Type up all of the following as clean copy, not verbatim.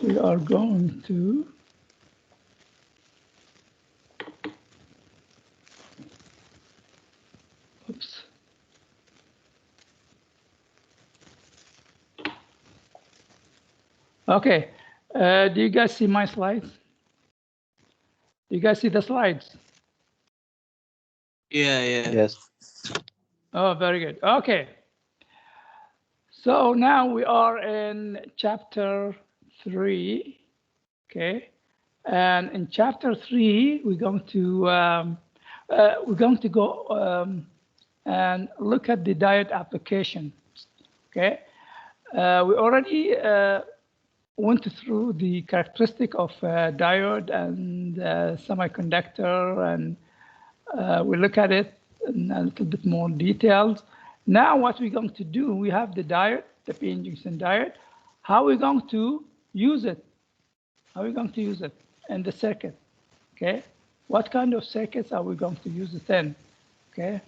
we are going to oops. Okay, do you guys see my slides? Do you guys see the slides? Yeah. Yes. Oh, very good. Okay. So now we are in chapter 3. Okay, and in chapter 3 we're going to go and look at the diode application. Okay, we already went through the characteristic of diode and semiconductor, and we look at it in a little bit more details. Now what we're going to do, we have the diode, the p-n junction diode. How are we going to use it? How are we going to use it in the circuit? Okay, what kind of circuits are we going to use it in? Okay,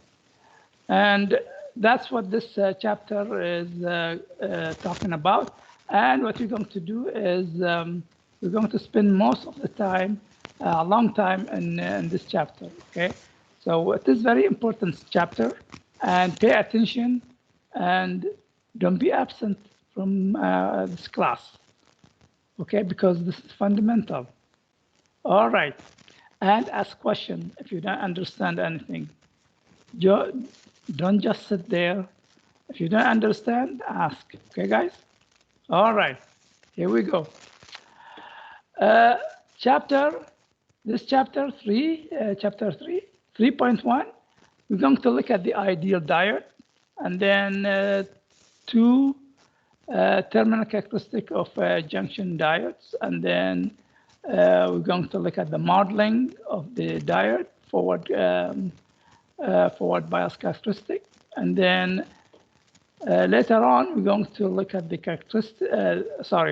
and that's what this chapter is talking about. And what we're going to do is we're going to spend most of the time, a long time in this chapter. Okay, so it is very important chapter, and pay attention and don't be absent from this class. Okay, because this is fundamental. All right, and ask questions if you don't understand anything. Don't just sit there. If you don't understand, ask. Okay, guys? All right, here we go. This chapter 3, 3.1, we're going to look at the ideal diode, and then 2 terminal characteristic of junction diodes, and then we're going to look at the modeling of the diode, forward bias characteristic, and then later on we're going to look at the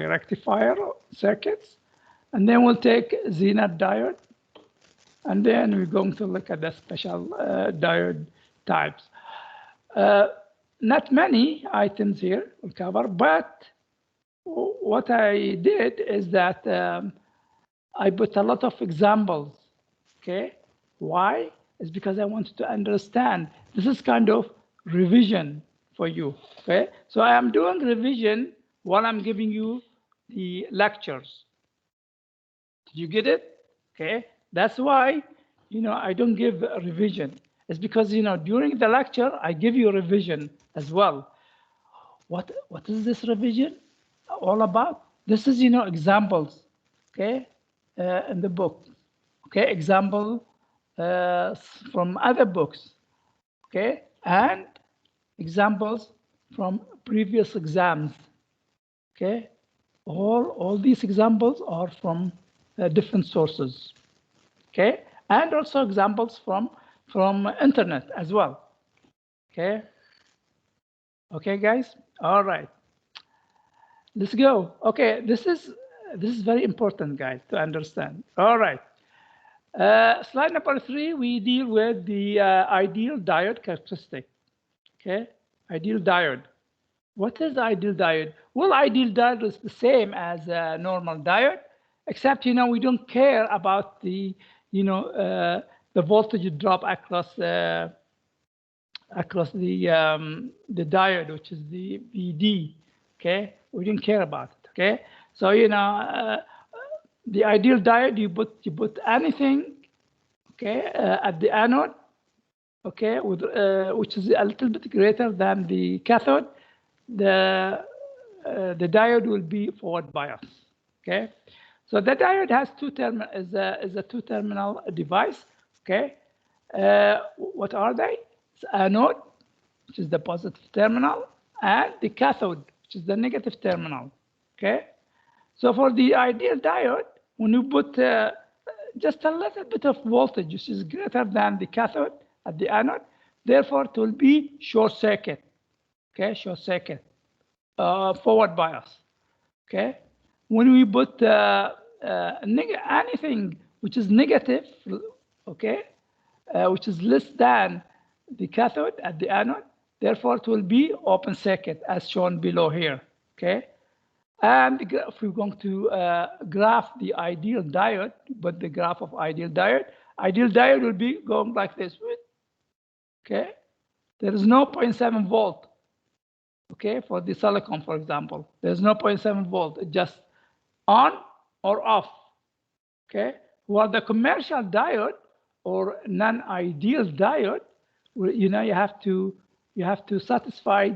rectifier circuits, and then we'll take Zener diode, and then we're going to look at the special diode types. Not many items here we'll cover, but what I did is that I put a lot of examples. Okay, why? It's because I wanted to understand. This is kind of revision for you. Okay, so I am doing revision while I'm giving you the lectures. Did you get it? Okay, that's why I don't give a revision. It's because during the lecture I give you a revision as well. What is this revision all about? This is examples. Okay, in the book. Okay, example from other books. Okay, and examples from previous exams. Okay, all these examples are from different sources. Okay, and also examples from internet as well. Okay. Okay, guys. All right. Let's go. Okay, this is very important, guys, to understand. All right. Slide number 3, we deal with the ideal diode characteristic. Okay, ideal diode. What is ideal diode? Well, ideal diode is the same as a normal diode, except we don't care about the voltage drop across the diode, which is the VD. Okay, we didn't care about it. Okay, so the ideal diode, you put anything, okay, at the anode, okay, with which is a little bit greater than the cathode, the diode will be forward bias. Okay, so the diode has is a two-terminal device. Okay, what are they? It's anode, which is the positive terminal, and the cathode, which is the negative terminal. Okay, so for the ideal diode, when you put just a little bit of voltage, which is greater than the cathode at the anode, therefore it will be short circuit. Okay, short circuit, forward bias. Okay, when we put anything which is negative, okay, which is less than the cathode at the anode, therefore it will be open circuit as shown below here. Okay, And if we're going to graph the ideal diode, but the graph of ideal diode will be going like this. Okay, there is no 0.7 volt. Okay, for the silicon, for example, there's no 0.7 volt. It's just on or off. Okay, while the commercial diode or non-ideal diode, you know, you have to satisfy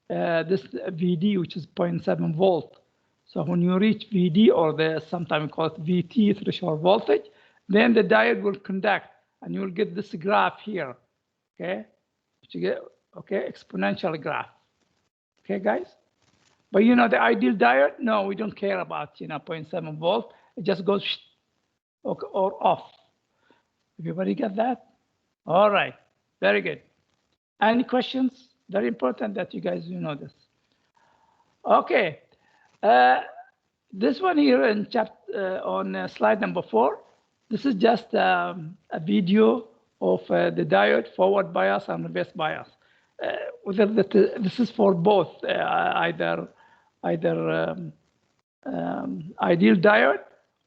this VD, which is 0.7 volt. So when you reach VD, or the sometimes called VT, threshold voltage, then the diode will conduct, and you will get this graph here. Okay, which you get, okay, exponential graph. Okay, guys. But you know, the ideal diode, no, we don't care about, you know, 0.7 volt. It just goes or off. Everybody get that? All right, very good. Any questions? Very important that you guys know this. Okay, this one here in chapter on slide number 4. This is just a video of the diode forward bias and reverse bias. This is for both either ideal diode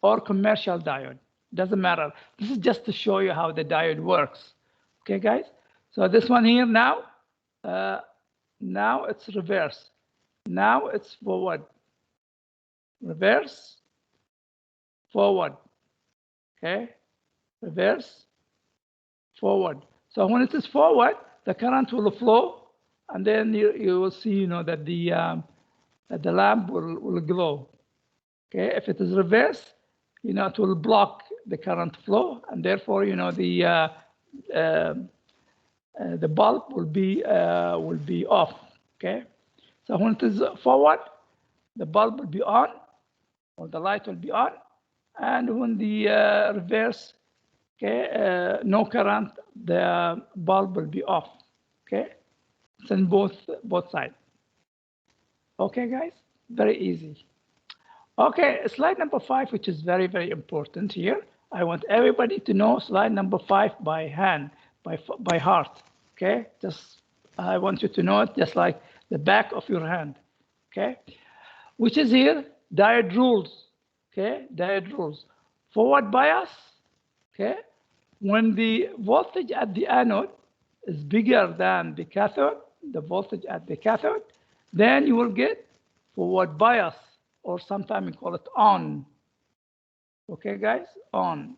or commercial diode. Doesn't matter. This is just to show you how the diode works. Okay, guys. So this one here now, now it's reverse. Now it's forward. Reverse, forward. Okay, reverse, forward. So when it is forward, the current will flow, and then you will see, you know, that the lamp will glow. Okay, if it is reverse, you know, it will block the current flow, and therefore, you know, the bulb will be off. Okay, so when it is forward, the bulb will be on, or the light will be on, and when the reverse, okay, no current, the bulb will be off. Okay, it's in both sides. Okay, guys, very easy. Okay, slide number 5, which is very, very important here. I want everybody to know slide number 5 by hand, by heart. Okay, just I want you to know it just like the back of your hand. Okay, which is here diode rules. Okay, diode rules. Forward bias. Okay, when the voltage at the anode is bigger than the cathode, the voltage at the cathode, then you will get forward bias, or sometimes we call it on. Okay, guys, on.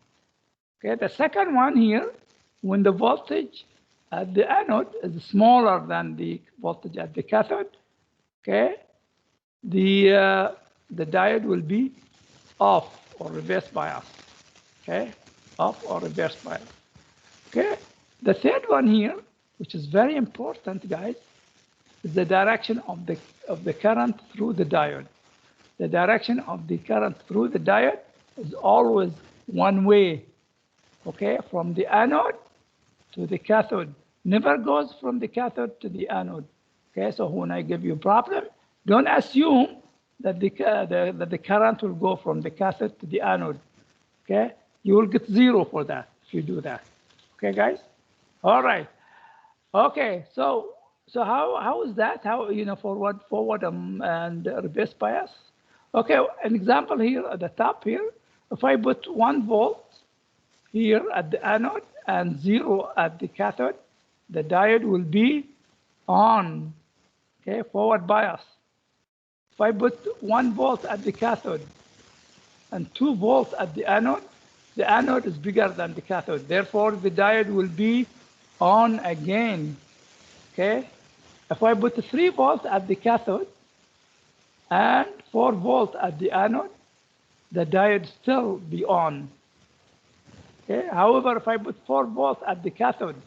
Okay, the second one here, when the voltage at the anode is smaller than the voltage at the cathode, okay, the diode will be off or reverse bias. Okay, off or reverse bias. Okay, the third one here, which is very important, guys, is the direction of the current through the diode. The direction of the current through the diode is always one way. Okay, from the anode to the cathode. Never goes from the cathode to the anode. Okay, so when I give you a problem, don't assume that the current will go from the cathode to the anode. Okay, you will get 0 for that if you do that. Okay, guys. All right. Okay, so how is that? How, you know, forward and reverse bias? Okay, an example here at the top here. If I put 1 volt here at the anode and 0 at the cathode, the diode will be on. Okay, forward bias. If I put 1 volt at the cathode and 2 volts at the anode is bigger than the cathode. Therefore, the diode will be on again. Okay, if I put 3 volts at the cathode and 4 volts at the anode, the diode still be on. Okay, however, if I put 4 volts at the cathode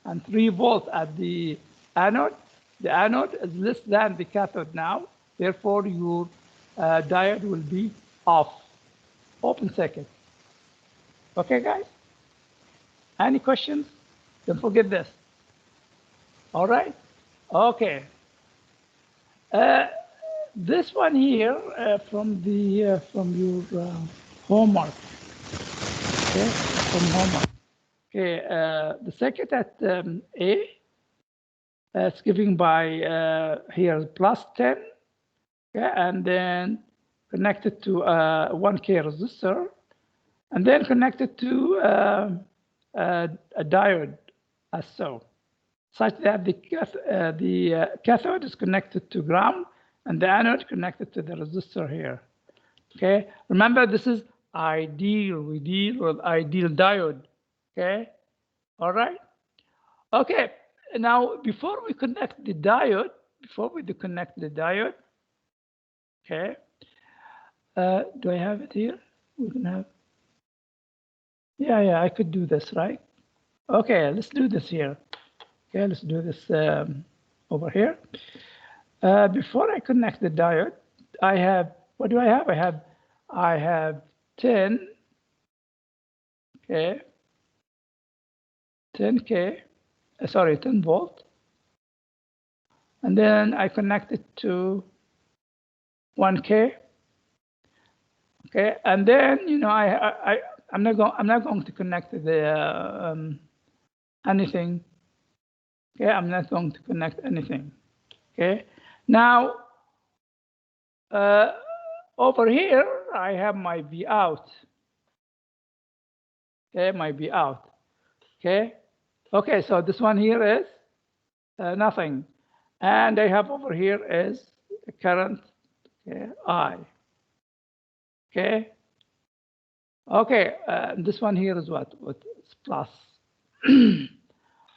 and 3 volts at the anode is less than the cathode now. Therefore, your diode will be off, open circuit. Okay, guys? Any questions? Don't forget this. All right? Okay. This one here from your homework. Okay, from homework. Okay, the circuit at A, it's given by here +10. Okay, and then connected to a 1K resistor, and then connected to a diode as so, such that the cathode is connected to ground and the anode connected to the resistor here. Okay, remember this is ideal. We deal with ideal diode. Okay, all right. Okay, now before we connect the diode, okay, do I have it here? We can have. Yeah, I could do this, right? Okay, let's do this here. Okay, let's do this over here. Before I connect the diode, I have, what do I have? I have 10, okay, 10K, sorry, 10 volt. And then I connect it to 1K. Okay, and then, you know, I'm not going to connect the anything. Okay, I'm not going to connect anything. Okay, now over here I have my V out. Okay, my V out. Okay, so this one here is nothing, and I have over here is current, okay, I. Okay, this one here is what? It's plus.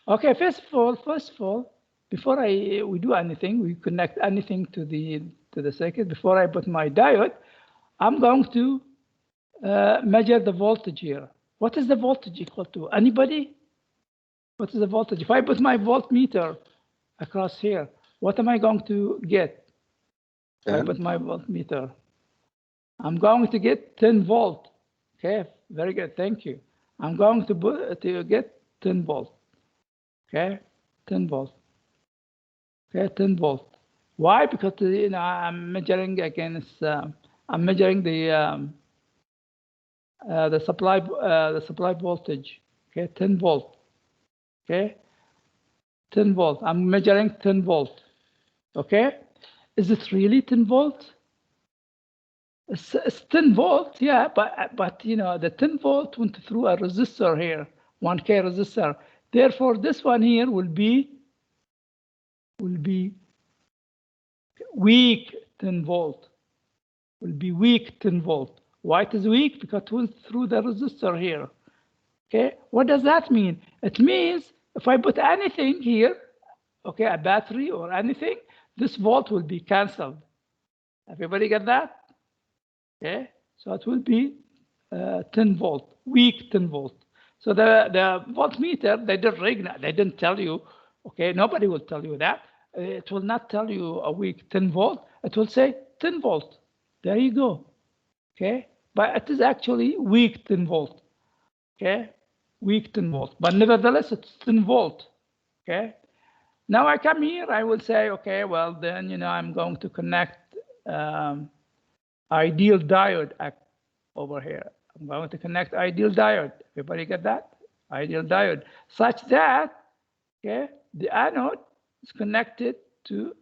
Okay, first of all, before we do anything, we connect anything to the circuit. Before I put my diode, I'm going to measure the voltage here. What is the voltage equal to? Anybody? What is the voltage? If I put my voltmeter across here, what am I going to get? If I put my voltmeter, I'm going to get 10 volt. Okay, very good, thank you. I'm going to get 10 volt. Okay, 10 volt. Okay, 10 volt. Why? Because you know I'm measuring against. I'm measuring the supply voltage. Okay, 10 volt. Okay, 10 volt. I'm measuring 10 volt. Okay, is it really 10 volt? It's 10 volt, yeah, but you know the 10 volt went through a resistor here, 1K resistor. Therefore, this one here will be weak 10 volt. Will be weak 10 volt. Why it is weak? Because it went through the resistor here. Okay, what does that mean? It means if I put anything here, okay, a battery or anything, this volt will be cancelled. Everybody get that? Okay, so it will be 10 volt, weak 10 volt. So the voltmeter, they didn't tell you, okay, nobody will tell you that. It will not tell you a weak 10 volt. It will say 10 volt. There you go. Okay, but it is actually weak 10 volt. Okay, weak 10 volt, but nevertheless it's 10 volt. Okay, now I come here, I will say, okay, well then, you know, I'm going to connect ideal diode over here. I'm going to connect ideal diode. Everybody get that? Ideal diode, such that, okay, the anode is connected to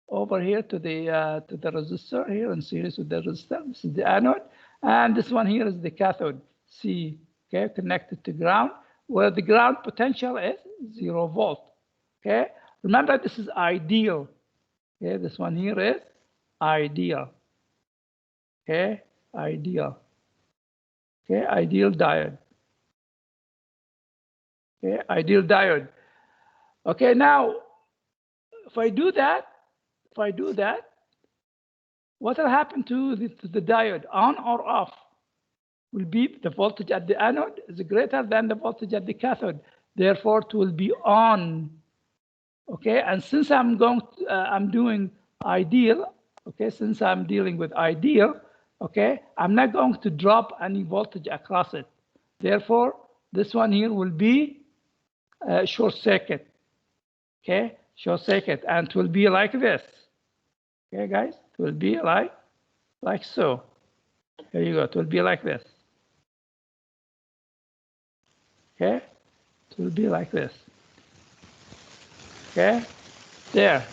over here to the resistor here in series with the resistor. This is the anode, and this one here is the cathode, C. Okay, connected to ground, where the ground potential is 0 volt. Okay, remember this is ideal. Okay, this one here is ideal. Okay, ideal. Okay, ideal diode. Okay, ideal diode. Okay, now if I do that, what will happen to the diode, on or off? Will be the voltage at the anode is greater than the voltage at the cathode. Therefore, it will be on. Okay, and since I'm doing ideal. Okay, since I'm dealing with ideal. Okay, I'm not going to drop any voltage across it. Therefore, this one here will be short circuit. Okay, short circuit, and it will be like this. Okay, guys, it will be like so. There you go. It will be like this. Okay, it will be like this. Okay, there.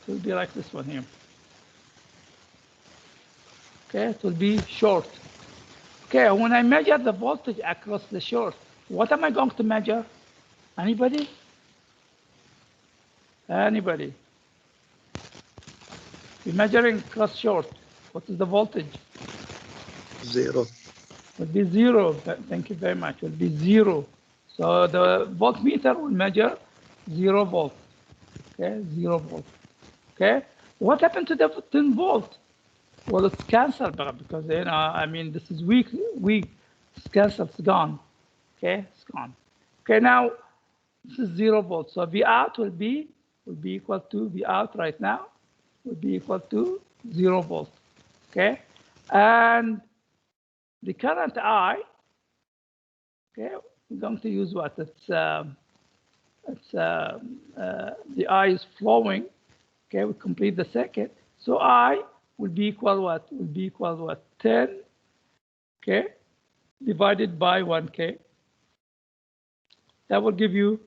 It will be like this one here. Okay, it will be short. Okay, when I measure the voltage across the short, what am I going to measure? Anybody? Anybody? We're measuring cross short. What is the voltage? 0. Would be 0. Thank you very much. Will be 0. So the voltmeter will measure 0 volt. Okay, 0 volt. Okay. What happened to the 10 volt? Well, it's canceled because I mean this is weak. It's canceled. It's gone. Okay, it's gone. Okay, now this is 0 volt. So V out will be equal to V out right now will be equal to 0 volt. Okay, and the current I. Okay, we're going to use what? The I is flowing. Okay, we complete the circuit. So I will be equal what? Will be equal what? 10, okay, divided by 1K. That will give you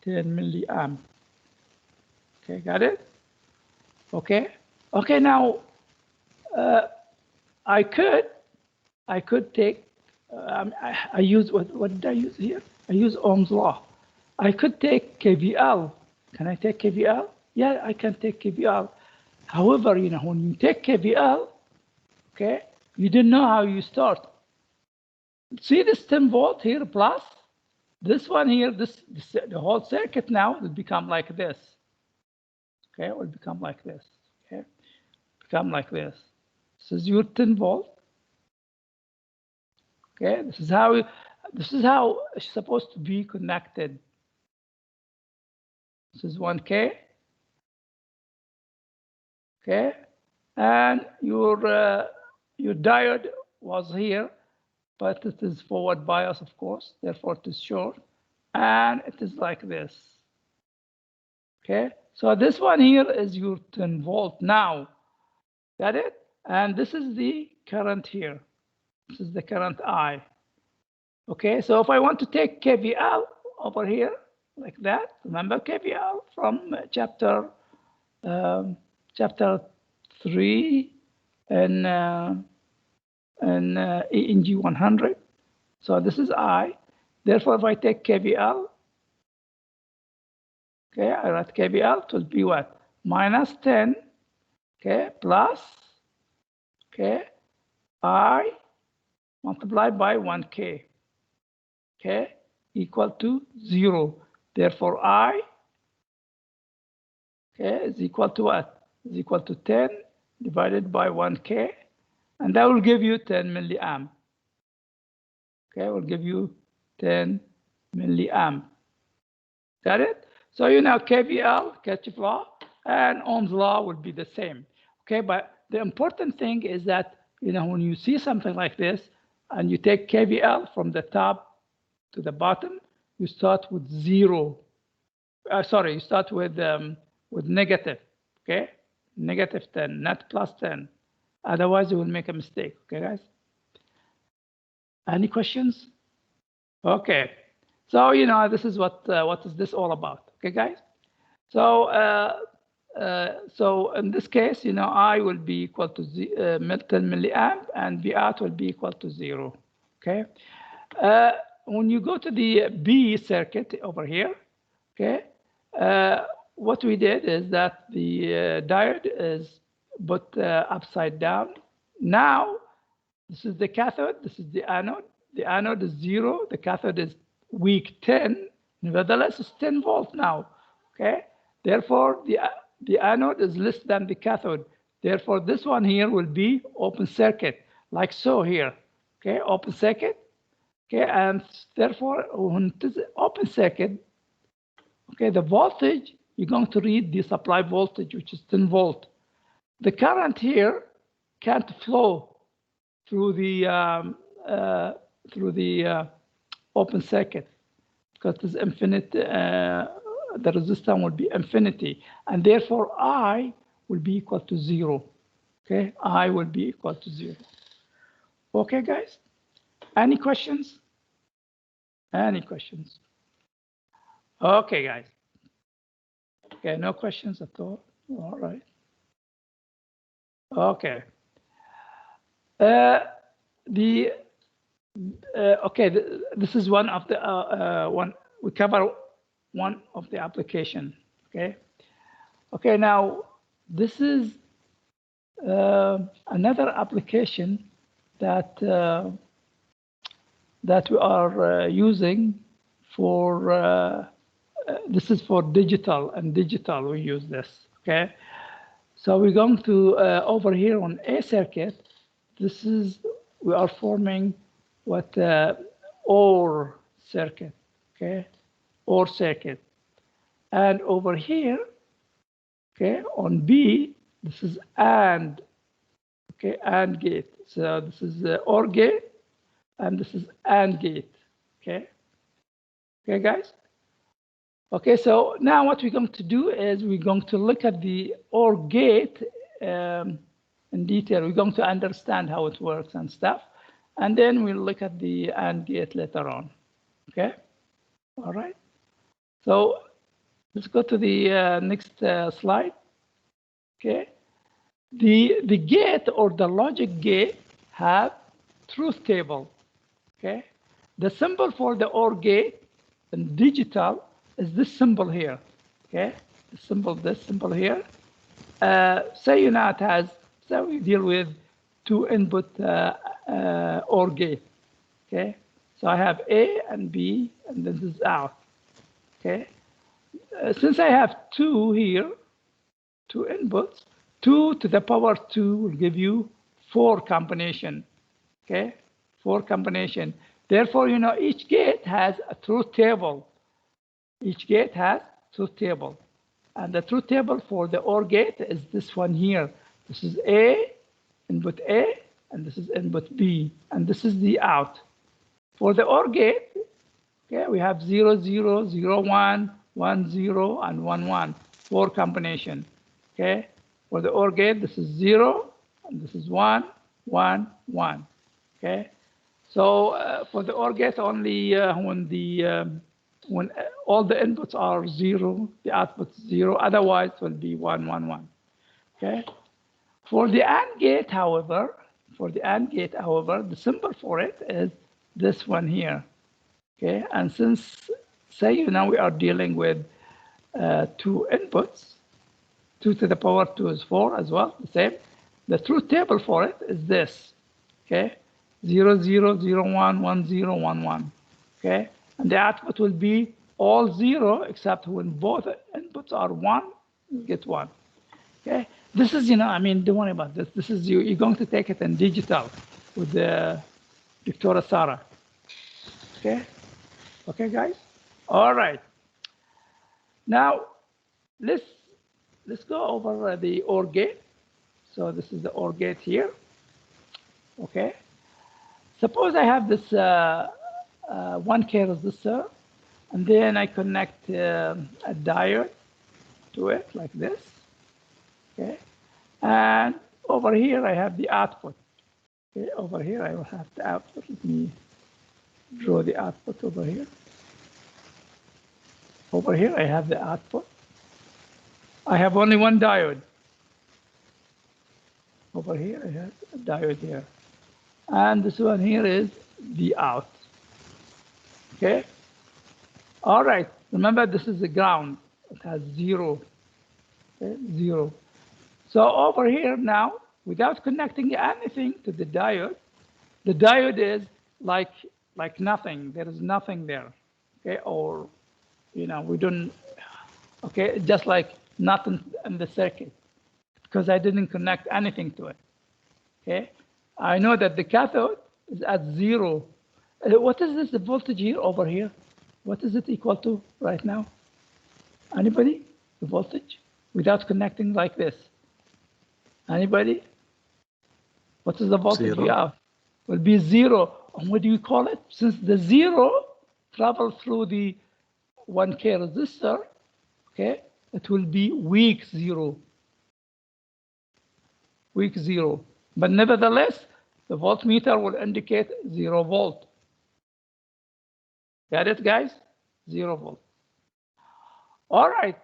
10 milliamp. Okay, got it? Okay. Okay, now I could take, I use, what did I use here? I use Ohm's law. I could take KVL. Can I take KVL? Yeah, I can take KVL. However, when you take KVL, okay, you didn't know how you start. See this 10 volt here plus this one here, the whole circuit now will become like this. Okay, it will become like this. Okay, become like this. This is your 10 volt. Okay, this is how it's supposed to be connected. This is 1K. Okay, and your diode was here, but it is forward bias, of course, therefore it is short, and it is like this. Okay, so this one here is your 10 volt now. Got it? And this is the current here. This is the current I. Okay, so if I want to take KVL over here, like that, remember KVL from chapter 3 and Eeng261. So this is I. Therefore, if I take KVL, okay, I write KVL, it will be what? Minus 10, okay, plus, okay, I multiplied by 1K, okay, equal to 0. Therefore, I, okay, is equal to what? Is equal to 10 divided by 1K, and that will give you 10 milliamp. Okay, will give you 10 milliamp. Got it? So you know KVL, Kirchhoff law, and Ohm's law would be the same. Okay, but the important thing is that when you see something like this and you take KVL from the top to the bottom, you start with 0. Sorry, you start with negative. Okay, negative 10, not plus 10. Otherwise, you will make a mistake. Okay, guys. Any questions? Okay. So this is what is this all about? Okay, guys. So so in this case, I will be equal to 10 milliamp, and V out will be equal to 0. Okay. When you go to the B circuit over here, okay, what we did is that the diode is put upside down. Now, this is the cathode, this is the anode. The anode is 0, the cathode is weak 10. Nevertheless, it's 10 volt now. Okay. Therefore, the anode is less than the cathode. Therefore, this one here will be open circuit, like so here. Okay, open circuit. Okay, and therefore, when it is open circuit, okay, the voltage, you're going to read the supply voltage, which is 10 volt. The current here can't flow through the open circuit because it's infinite. The resistance will be infinity, and therefore I will be equal to 0. Okay, I will be equal to 0. Okay, guys. Any questions? Any questions? Okay, guys. Okay, no questions at all. All right. Okay. The okay, this is one of the one we cover one of the application. Okay, okay. Now this is another application that that we are using for. This is for digital and digital. We use this. Okay, so we're going to over here on A circuit. This is we are forming what OR circuit. Okay, OR circuit, and over here, okay, on B, this is AND. Okay, AND gate. So this is the OR gate, and this is AND gate. Okay, okay, guys. Okay, so now what we're going to do is we're going to look at the OR gate in detail. We're going to understand how it works and stuff, and then we'll look at the AND gate later on. Okay, all right. So let's go to the next slide. Okay, the gate or the logic gate have truth table. Okay, the symbol for the OR gate in digital is this symbol here. Okay, the symbol, this symbol here. Say it has, so we deal with two input OR gate. Okay, so I have A and B, and this is out. Okay, since I have two here, two inputs, 2 to the power 2 will give you 4 combination. Okay, 4 combination. Therefore, each gate has a truth table. Each gate has truth table. And the truth table for the OR gate is this one here. This is A, input A, and this is input B, and this is the out. For the OR gate, okay, we have 0, 0, 0, 1, 1, 0, and 1, 1, 4 combination. Okay, for the OR gate, this is 0, and this is 1, 1, 1. Okay, so for the OR gate, only when all the inputs are 0, the output is 0. Otherwise, it will be 1, 1, 1. Okay. For the AND gate, however, the symbol for it is this one here. Okay. And since, say, we are dealing with 2 inputs, 2 to the power 2 is 4 as well, the same. The truth table for it is this. Okay. 0, 0, 0, 1, 1, 0, 1, 1. Okay. And the output will be all 0, except when both inputs are 1, you get 1. Okay, this is, don't worry about this. This is you're going to take it in digital with the Dr. Sarah. Okay, okay, guys. All right. Now let's go over the OR gate. So this is the OR gate here. Okay. Suppose I have this 1K resistor, and then I connect a diode to it like this. Okay, and over here I have the output. Okay, over here I will have the output. Let me draw the output over here. Over here I have the output. I have only one diode. Over here I have a diode here. And this one here is the out. Okay. All right. Remember, this is the ground. It has 0. Okay? 0. So over here now, without connecting anything to the diode is like nothing. There is nothing there. Okay. Or, we don't. Okay. Just like nothing in the circuit, because I didn't connect anything to it. Okay. I know that the cathode is at 0. What is this, the voltage here over here? What is it equal to right now? Anybody? The voltage without connecting like this? Anybody? What is the voltage 0. we have? Will be 0. And what do you call it? Since the 0 travels through the 1K resistor, okay, it will be weak 0. Weak 0. But nevertheless, the voltmeter will indicate 0 volt. Got it, guys? 0 volt. All right.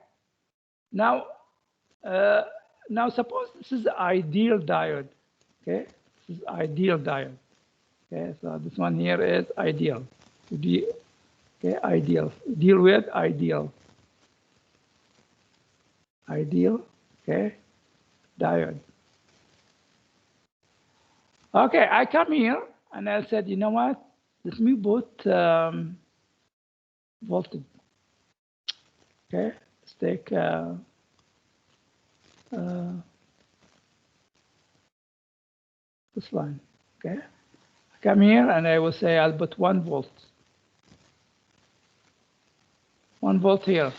Now, now suppose this is the ideal diode. Okay, this is ideal diode. Okay, so this one here is ideal. Okay, ideal. Deal with ideal. Ideal, okay, diode. Okay, I come here and I said, you know what? Let me put voltage. Okay, let's take this line. Okay, I come here and I will say I'll put 1 volt. 1 volt here.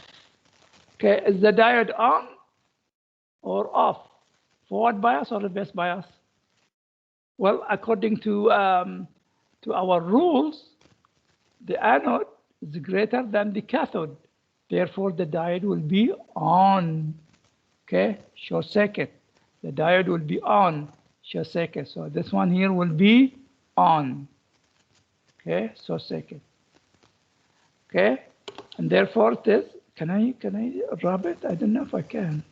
Okay, is the diode on or off? Forward bias or reverse bias? Well, according to our rules, the anode is greater than the cathode. Therefore, the diode will be on. Okay, short circuit. The diode will be on, short circuit. So this one here will be on. Okay, short circuit. Okay, and therefore it is. Can I rub it? I don't know if I can.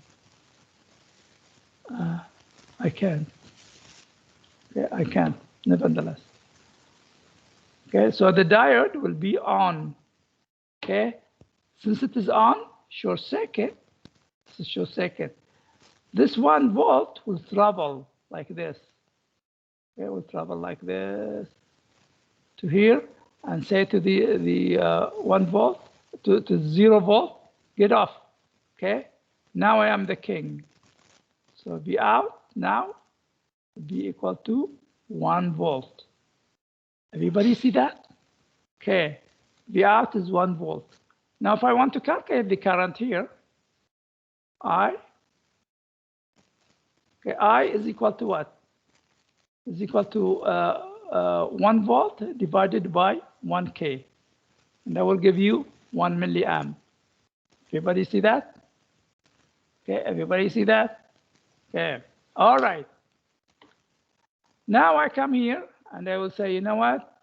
I can't. Okay, I can't. Nevertheless. Okay, so the diode will be on. Okay, since it is on, short circuit. This is short circuit. This 1 volt will travel like this. Okay, will travel like this to here and say to the 1 volt to 0 volt, get off. Okay, now I am the king. So V out now will be equal to 1 volt. Everybody see that? Okay, V out is 1 volt. Now if I want to calculate the current here, I is equal to what? Is equal to 1 volt divided by 1K. And that will give you 1 milliamp. Everybody see that? Okay, everybody see that? Okay, all right. Now I come here and I will say, you know what?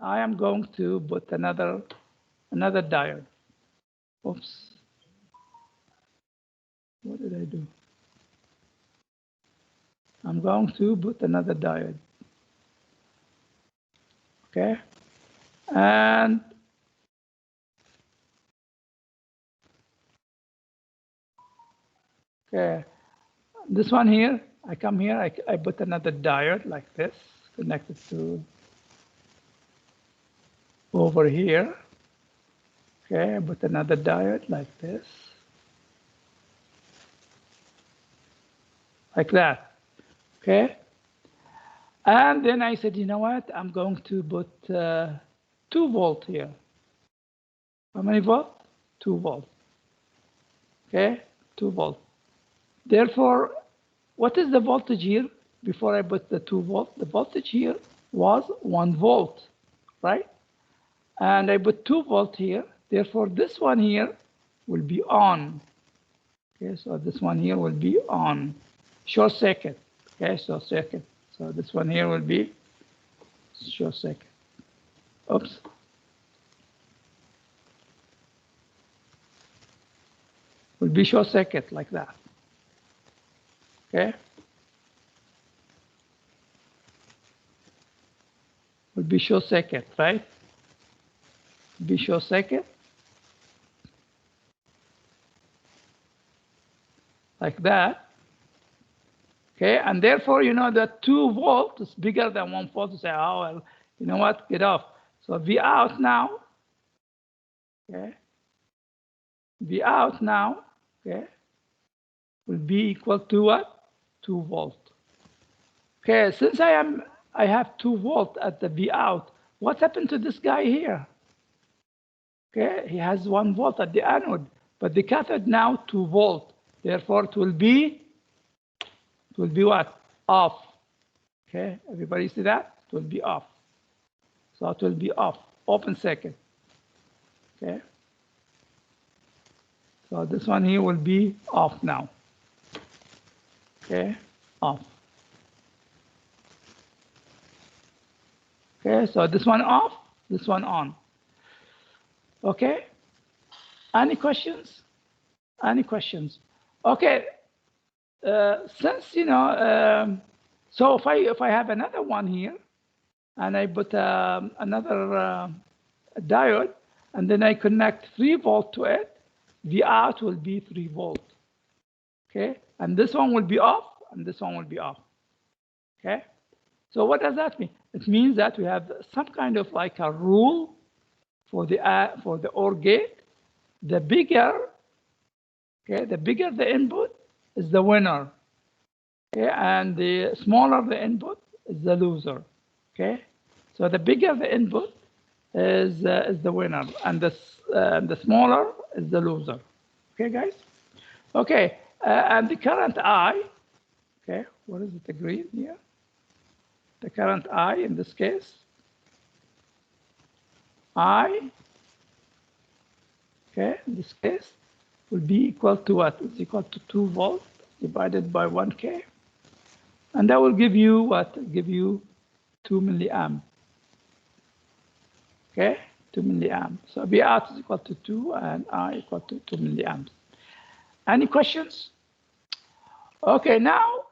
I am going to put another diode. Oops. What did I do? I'm going to put another diode. Okay. And okay, this one here, I come here, I put another diode like this, connected to over here. Okay, I put another diode like this. Like that. Okay. And then I said, you know what? I'm going to put 2 volt here. How many volt? 2 volt. Okay, 2 volt. Therefore, what is the voltage here? Before I put the 2 volt, the voltage here was 1 volt, right? And I put 2 volt here. Therefore, this one here will be on. Okay, so this one here will be on. Short circuit. Okay, short circuit. So this one here will be short circuit. Oops. Will be short circuit like that. Okay. Will be short circuit, right? Be short circuit. Like that. Okay, and therefore, you know that 2 volt is bigger than 1 volt to say, oh, well, you know what, get off. So V out now, okay, V out now, okay, will be equal to what? 2 volt. Okay, since I have 2 volt at the V out, what happened to this guy here? Okay, he has 1 volt at the anode, but the cathode now 2 volt. Therefore, it will be what? Off. Okay, everybody see that? It will be off. So it will be off, open circuit. Okay. So this one here will be off now. Okay, off. Okay, so this one off, this one on. Okay. Any questions? Any questions? Okay. Since you know So if I have another one here, and I put another diode, and then I connect 3 volt to it, the out will be 3 volt. Okay, and this one will be off, and this one will be off. Okay, so what does that mean? It means that we have some kind of like a rule for the OR gate. The bigger, okay, the bigger the input is the winner. Okay, and the smaller the input is the loser. Okay, so the bigger the input is the winner, and the smaller is the loser. Okay, guys. Okay, and the current I. Okay, what is it? The green here. The current I in this case. I. Okay, in this case will be equal to what? It's equal to 2 volts divided by 1K. And that will give you what? Give you 2 milliamp. Okay, 2 milliamp. So V out is equal to 2 and I equal to 2 milliamps. Any questions? Okay, now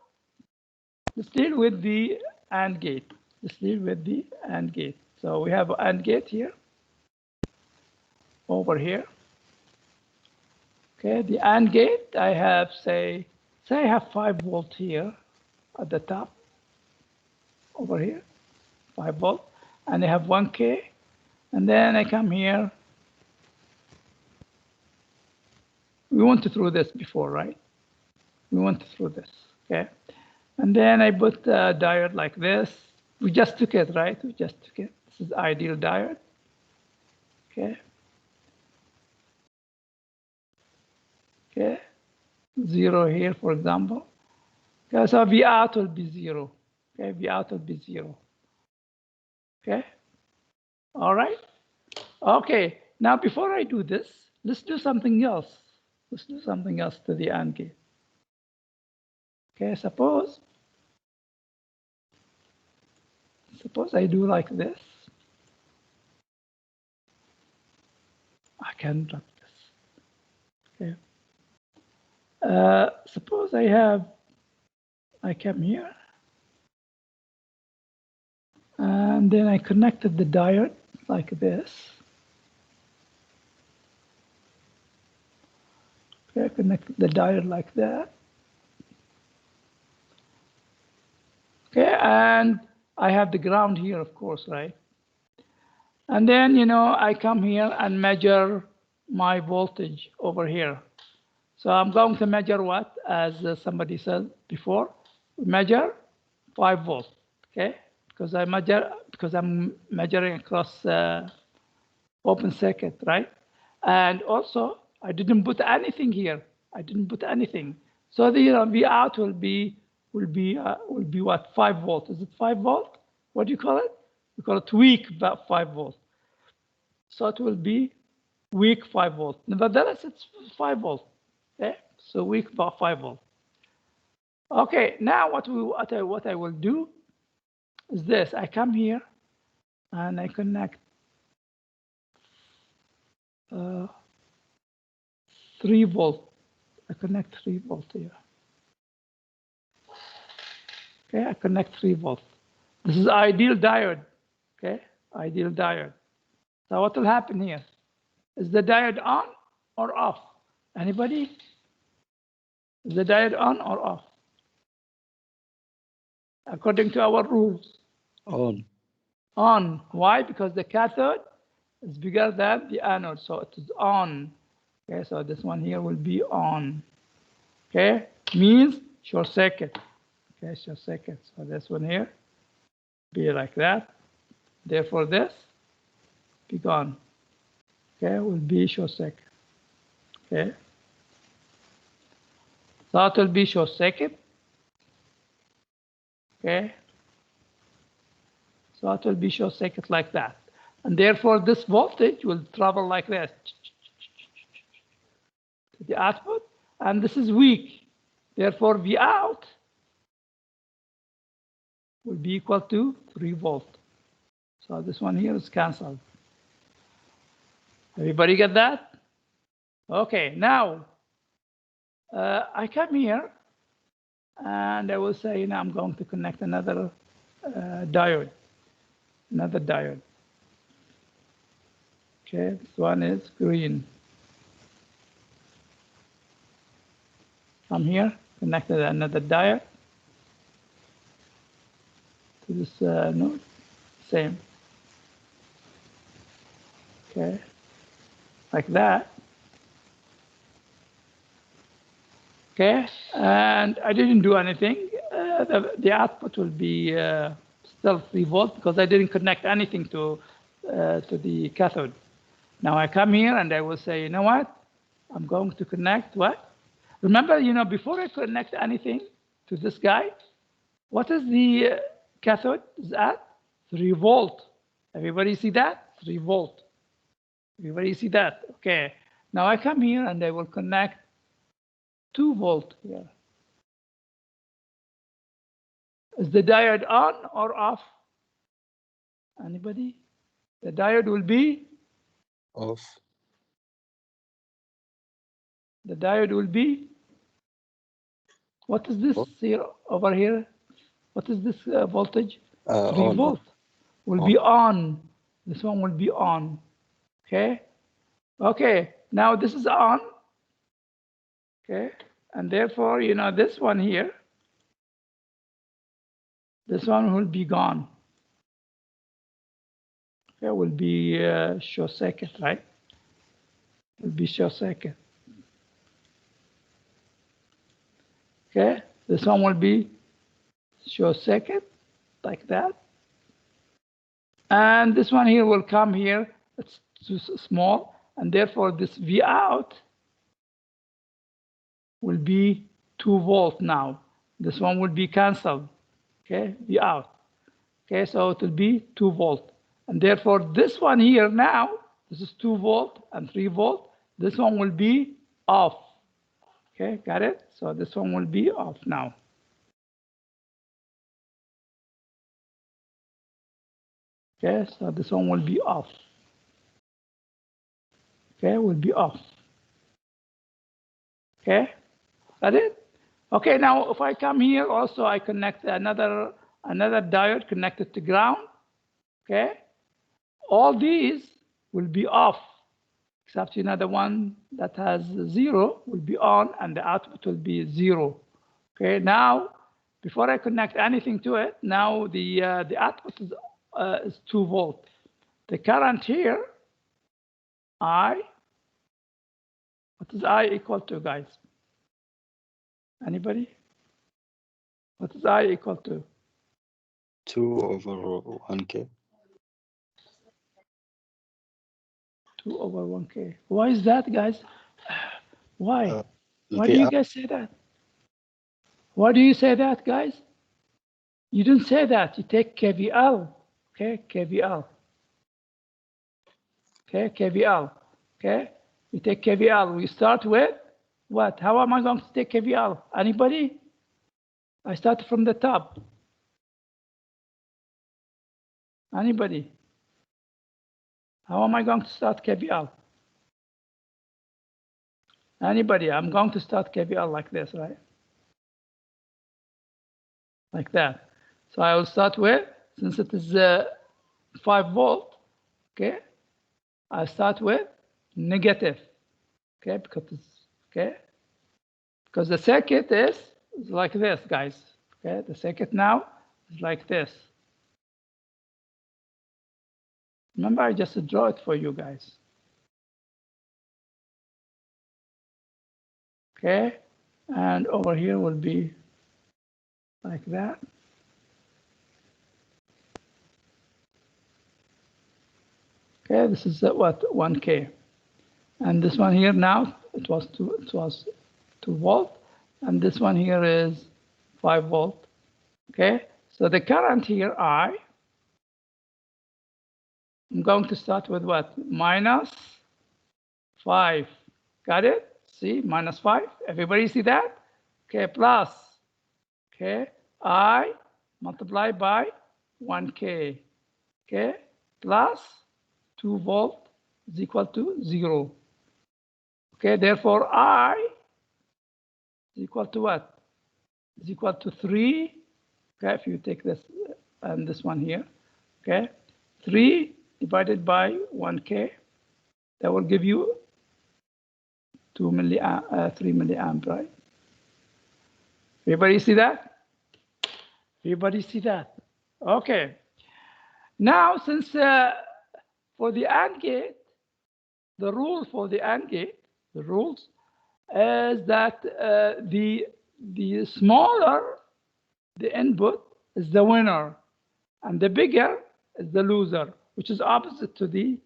let's deal with the AND gate. Let's deal with the AND gate. So we have an AND gate here, over here. Okay, the AND gate, I have, say I have 5 volt here at the top, over here, 5 volt, and I have 1K, and then I come here. We went through this before, right? We went through this, okay? And then I put a diode like this. We just took it, right? We just took it. This is ideal diode, okay? Okay, 0 here, for example. Okay, so V out will be 0. Okay, V out will be 0. Okay, all right. Okay, now before I do this, let's do something else. Let's do something else to the AND gate. Okay, suppose I do like this. I can drop this. Okay. Suppose I come here, and then I connected the diode like this. Okay, I connected the diode like that. Okay, and I have the ground here, of course, right? And then, you know, I come here and measure my voltage over here. So I'm going to measure what, as somebody said before, measure 5 volts, okay? Because I'm measuring across open circuit, right? And also, I didn't put anything here. I didn't put anything. So the V out will be what, 5 volt? Is it 5 volt? What do you call it? We call it weak 5 volt. So it will be weak 5 volt. Nevertheless, it's 5 volt. Okay, so weak 5 volt. Okay, now what I will do is this. I come here and I connect 3 volt. I connect 3 volt here. Okay, I connect 3 volt. This is ideal diode. Okay, ideal diode. So what will happen here? Is the diode on or off? Anybody? Is the diode on or off? According to our rules. On. On. Why? Because the cathode is bigger than the anode, so it is on. Okay, so this one here will be on. Okay, means short circuit. Okay, short circuit. So this one here be like that. Therefore, this be gone. Okay, will be short circuit. Okay, so it will be short circuit. Okay, so it will be short circuit like that, and therefore this voltage will travel like this to the output, and this is weak. Therefore, V out will be equal to 3 volt. So this one here is cancelled. Everybody get that? Okay, now I come here and I will say, now I'm going to connect another diode, another diode. Okay, this one is green. From here, connected another diode to this node, same. Okay, like that. Okay, and I didn't do anything. The output will be still 3 volt because I didn't connect anything to the cathode. Now I come here and I will say, you know what? I'm going to connect what? Remember, before I connect anything to this guy, what is the cathode is at? 3 volt. Everybody see that? 3 volt. Everybody see that? Okay. Now I come here and I will connect 2 volt here. Is the diode on or off? Anybody? The diode will be? Off. The diode will be? What is this here over here? What is this voltage? 3 On. volt. Will be on. This one will be on. Okay? Okay, now this is on. Okay, and therefore, this one here, this one will be gone. Okay, will be short circuit, right? Will be short circuit. Okay, this one will be short circuit, like that. And this one here will come here, it's too small, and therefore this V out will be 2 volt now. This one will be cancelled, okay, V out. Okay, so it will be 2 volt. And therefore this one here now, this is 2 volt and 3 volt. This one will be off. Okay, got it? So this one will be off now. Okay, so this one will be off. Okay, will be off. Okay, got it? Okay, now if I come here also, I connect another diode connected to ground. Okay, all these will be off, except the one that has 0 will be on and the output will be 0. Okay, now before I connect anything to it, now the output is 2 volt. The current here, I, what is I equal to, guys? Anybody? What is I equal to? 2 over 1K. 2 over 1K. Why is that, guys? Why? Why do the you guys say that? Why do you say that, guys? You didn't say that. You take KVL. Okay, KVL. Okay, KVL. Okay, we take KVL. We start with what? How am I going to take KVL? Anybody? I start from the top. Anybody? How am I going to start KVL? Anybody? I'm going to start KVL like this, right? Like that. So I will start with, since it is 5 volt, okay, I start with negative, okay, because the circuit is like this, guys, okay, the circuit now is like this. Remember, I just draw it for you guys. Okay, and over here will be like that. Okay, this is what, 1K. And this one here now, it was 2 volt, and this one here is 5 volt. Okay, so the current here, I'm going to start with what? Minus 5. Got it? See, minus 5. Everybody see that? Okay, plus. Okay, I multiply by 1K. Okay, plus 2 volt is equal to 0. Okay, therefore I is equal to what? is equal to 3. Okay, if you take this and this one here, okay, 3 divided by 1K, that will give you 3 milliamp, right? Everybody see that? Everybody see that? Okay. Now, since for the AND gate, the rule for the AND gate, the rules is that the smaller the input is the winner, and the bigger is the loser, which is opposite to the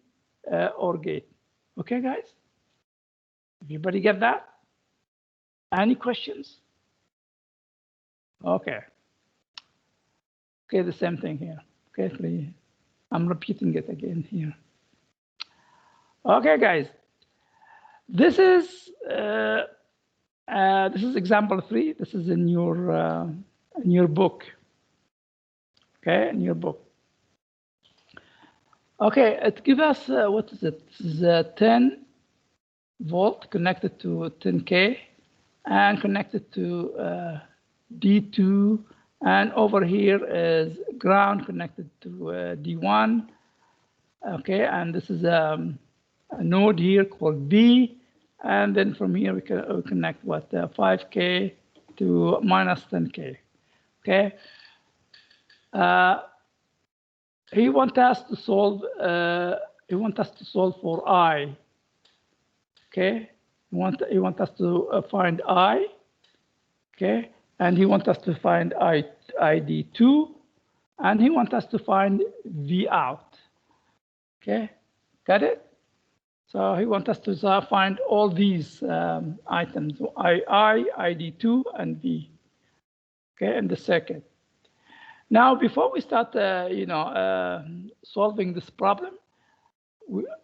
OR gate. Okay, guys? Everybody get that? Any questions? Okay. Okay, the same thing here. Okay, 3. I'm repeating it again here. Okay, guys. This is example 3. This is in your book. Okay, in your book. Okay, it gives us what is it? This is 10 volt connected to 10K and connected to D2, and over here is ground connected to D1. Okay, and this is a node here called B, and then from here we can connect what 5K to minus 10K. Okay, he wants us to solve. He wants us to solve for I. Okay, he want us to find I. Okay, and he wants us to find ID2, and he wants us to find V out. Okay, got it? So he wants us to find all these items, I, ID2, and V. Okay, in the circuit. Now, before we start, solving this problem,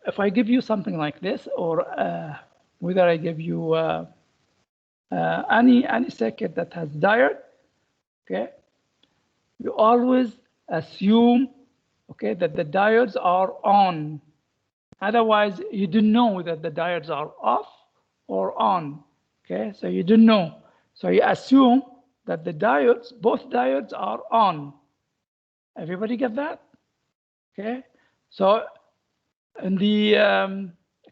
if I give you something like this, or whether I give you any circuit that has diode, okay, you always assume, okay, that the diodes are on. Otherwise, you don't know that the diodes are off or on. Okay, so you don't know. So you assume that the diodes, both diodes are on. Everybody get that? Okay, so in the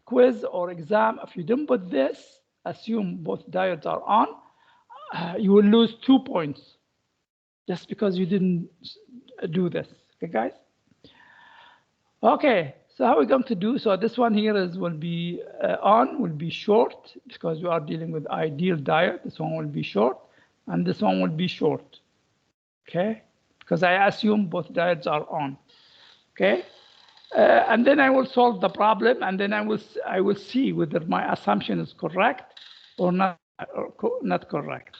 quiz or exam, if you don't put this, assume both diodes are on, you will lose 2 points just because you didn't do this. Okay, guys? Okay, so how are we going to do? So this one here will be on, will be short, because we are dealing with ideal diode. This one will be short, and this one will be short. Okay, because I assume both diodes are on. Okay, and then I will solve the problem, and then I will see whether my assumption is correct or not correct.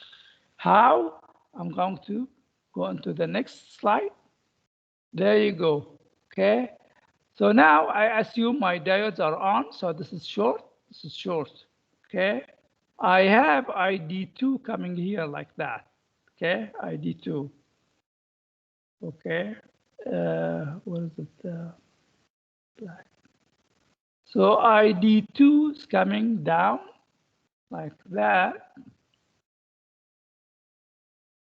How? I'm going to go on to the next slide. There you go. Okay. So now I assume my diodes are on. So this is short. This is short. Okay. I have ID2 coming here like that. Okay. ID2. Okay. What is it? Black. So ID2 is coming down like that.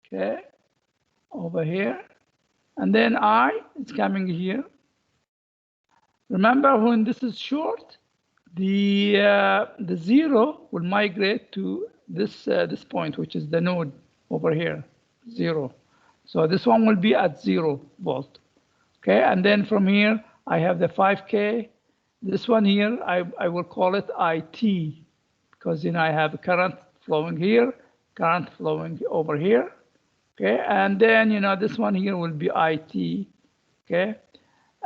Okay. Over here. And then I is coming here. Remember, when this is short, the 0 will migrate to this point, which is the node over here, 0. So this one will be at 0 volt. Okay, and then from here I have the 5K. This one here I will call it IT, because I have current flowing here, current flowing over here. Okay, and then this one here will be IT. Okay,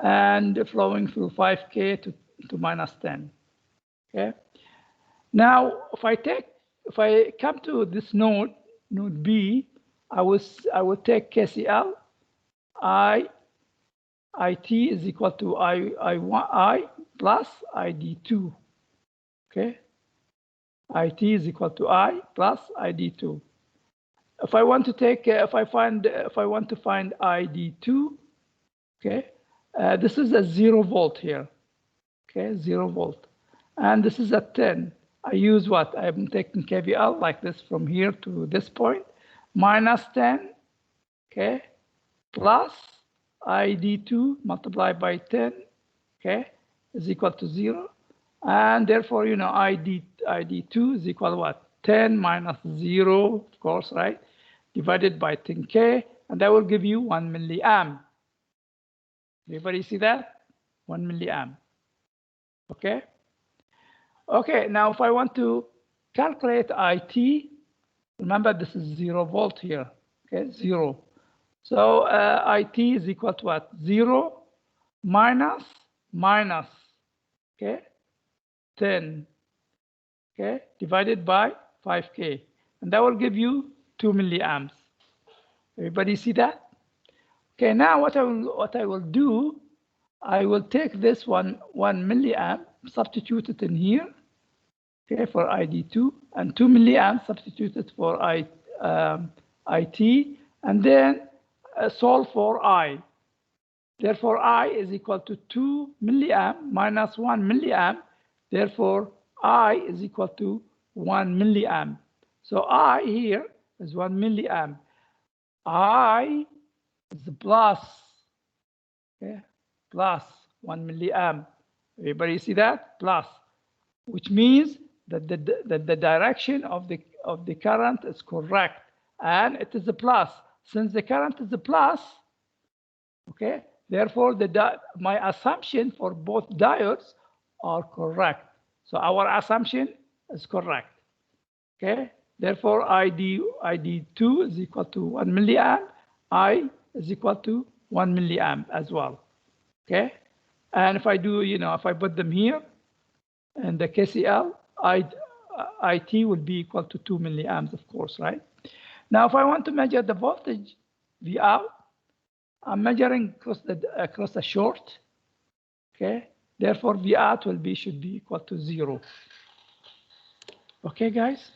and flowing through 5K to minus 10. Okay. Now, if I come to this node B, I will take KCL. IT is equal to I plus ID2. Okay. IT is equal to I plus ID2. If I want to take, if I want to find ID2, okay, this is a 0 volt here. Okay, 0 volt. And this is at 10. I use what? I'm taking KVL like this from here to this point. minus 10, okay, plus ID2 multiplied by 10, okay, is equal to 0. And therefore, you know, ID2 is equal to what? 10 minus 0, of course, right? Divided by 10K, and that will give you 1 milliamp. Everybody see that? 1 milliamp. Okay? Okay, now if I want to calculate IT, remember this is 0 volt here, okay, 0. So IT is equal to what? 0 minus, okay, 10, okay, divided by 5K. And that will give you 2 milliamps. Everybody see that? Okay, now what I will do, I will take this 1 milliamp, substitute it in here, okay, for ID2, and 2 milliamps substituted for IT, and then solve for I. Therefore, I is equal to 2 milliamp minus 1 milliamp. Therefore, I is equal to 1 milliamp. So I here is 1 milliamp. I is plus, okay, plus 1 milliamp. Everybody see that? Plus, which means that the direction of the current is correct, and it is a plus. Since the current is a plus, okay, therefore my assumption for both diodes are correct. So our assumption is correct. Okay, therefore ID2 is equal to 1 milliamp, I is equal to 1 milliamp as well. Okay, and if I do, you know, if I put them here, and the KCL, IT will be equal to 2 milliamps, of course, right? Now, if I want to measure the voltage V out, I'm measuring across the short, okay? Therefore, V out should be equal to 0. Okay, guys?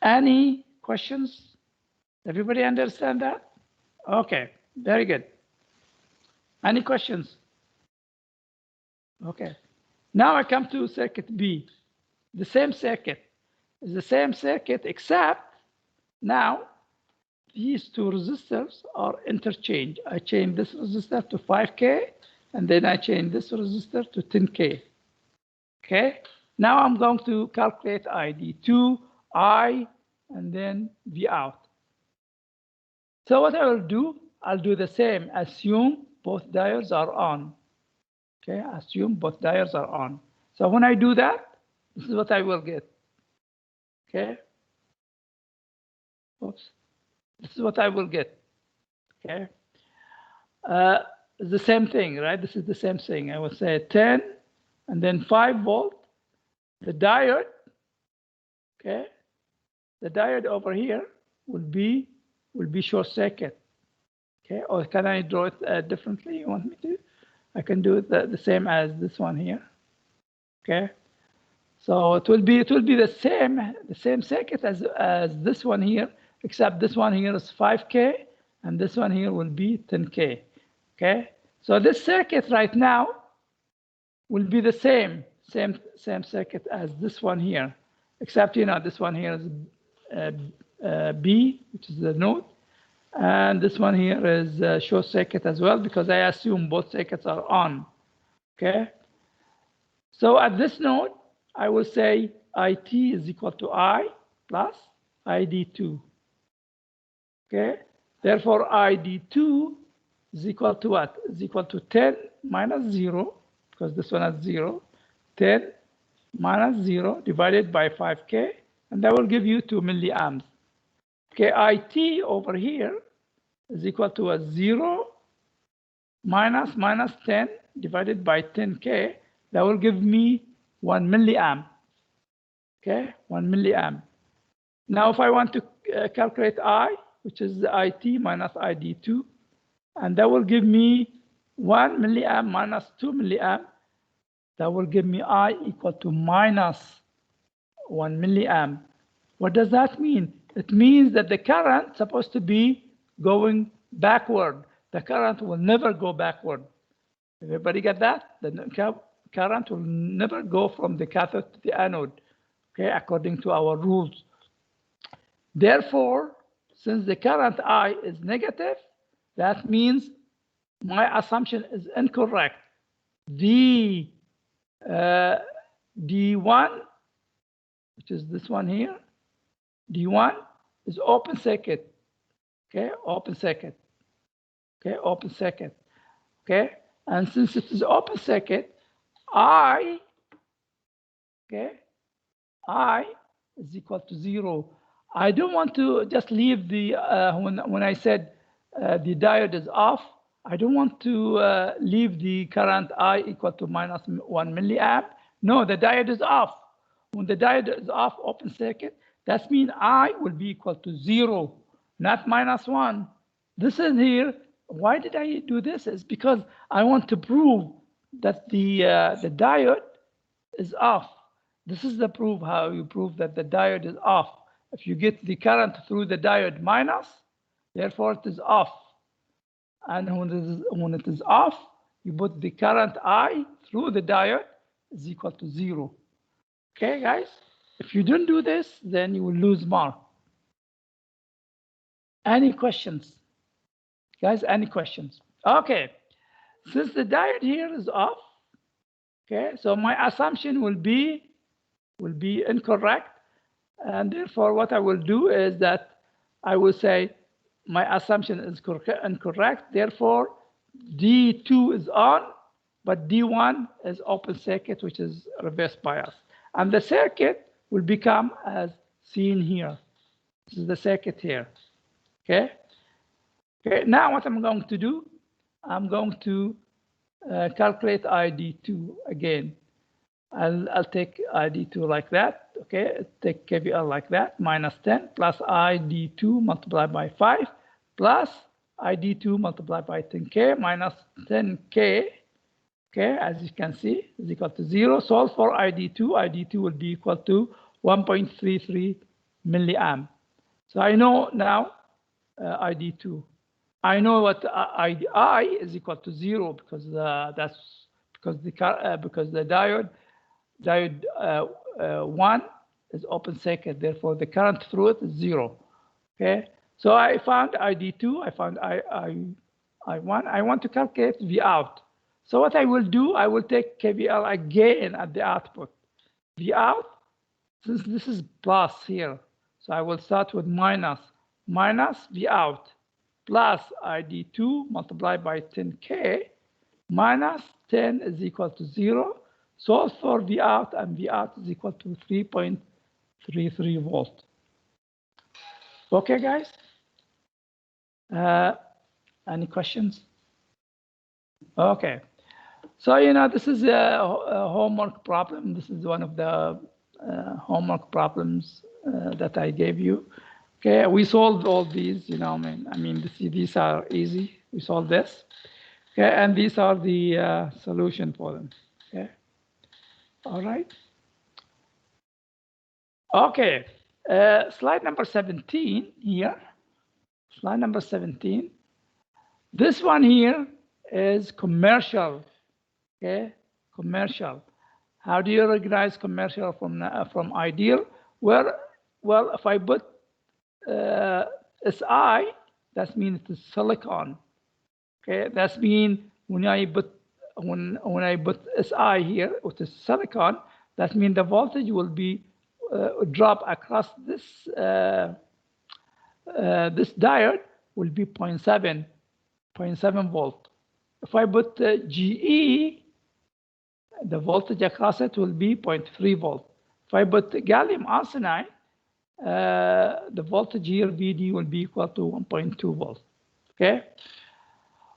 Any questions? Everybody understand that? Okay, very good. Any questions? Okay. Now I come to circuit B. The same circuit. It's the same circuit, except now these two resistors are interchanged. I change this resistor to 5K, and then I change this resistor to 10K. Okay, now I'm going to calculate ID2, I, and then V out. So what I will do, I'll do the same. Assume both diodes are on. Okay, assume both diodes are on. So when I do that, this is what I will get. Okay. Oops. This is what I will get. Okay. It's the same thing, right? This is the same thing. I will say 10 and then 5 volt. The diode, okay, the diode over here will be short circuit. Okay, or can I draw it differently? You want me to? I can do it the same as this one here. Okay, so it will be the same circuit as this one here, except this one here is 5K and this one here will be 10K. Okay, so this circuit right now will be the same circuit as this one here, except, you know, this one here is B, which is the node, and this one here is short circuit as well, because I assume both circuits are on. Okay, so at this node, I will say IT is equal to I plus ID2. Okay, therefore ID2 is equal to what? Is equal to 10 minus 0, because this one has 0, 10 minus 0 divided by 5K, and that will give you 2 milliamps. Okay, IT over here is equal to a 0 minus 10 divided by 10K. That will give me 1 milliamp. Okay, 1 milliamp. Now, if I want to calculate I, which is the IT minus ID2, and that will give me 1 milliamp minus 2 milliamp. That will give me I equal to minus 1 milliamp. What does that mean? It means that the current is supposed to be going backward. The current will never go backward. Everybody get that? The current will never go from the cathode to the anode, okay, according to our rules. Therefore, since the current I is negative, that means my assumption is incorrect. D, D1, which is this one here, D1 is open circuit, okay, open circuit, okay, open circuit, okay, and since it is open circuit, I, okay, I is equal to 0. I don't want to just leave the, when I said the diode is off, I don't want to leave the current I equal to minus 1 milliamp. No, the diode is off. When the diode is off, open circuit, that means I will be equal to 0, not minus 1. This is here. Why did I do this? It's because I want to prove that the diode is off. This is the proof how you prove that the diode is off. If you get the current through the diode minus, therefore it is off. And when it is off, you put the current I through the diode is equal to 0. Okay, guys? If you don't do this, then you will lose mark. Any questions? Guys, any questions? Okay, since the diode here is off, okay, so my assumption will be incorrect. And therefore, what I will do is that I will say my assumption is incorrect. Therefore, D2 is on, but D1 is open circuit, which is reverse bias. And the circuit will become as seen here. This is the circuit here. Okay. Okay. Now, what I'm going to do, I'm going to calculate ID2 again. I'll take ID2 like that, okay? Take KVL like that, minus 10 plus ID2 multiplied by 5 plus ID2 multiplied by 10K minus 10K, okay? As you can see, is equal to 0. Solve for ID2. ID2 will be equal to 1.33 milliamp. So I know now ID2. I know what I is equal to 0 because that's because the diode 1 is open circuit, therefore the current through it is 0. Okay, so I found ID2, I found I1. I want to calculate V out. So what I will do, I will take KVL again at the output. V out, since this is plus here, so I will start with minus V out plus ID2 multiplied by 10K minus 10 is equal to 0. Solve for V out, and V out is equal to 3.33 volt. Okay, guys? Any questions? Okay. So, this is a homework problem. This is one of the homework problems that I gave you. Okay, we solved all these, I mean, these are easy. We solved this. Okay, and these are the solution for them. Okay. All right. Okay, slide number 17 here. Slide number 17. This one here is commercial. Okay, commercial. How do you recognize commercial from ideal? Well, if I put Si, that means it is silicon. Okay, that means when I put Si here, which is silicon, that means the voltage will be drop across this this diode will be 0.7 volt. If I put Ge, the voltage across it will be 0.3 volt. If I put gallium arsenide, the voltage here Vd will be equal to 1.2 volts. Okay.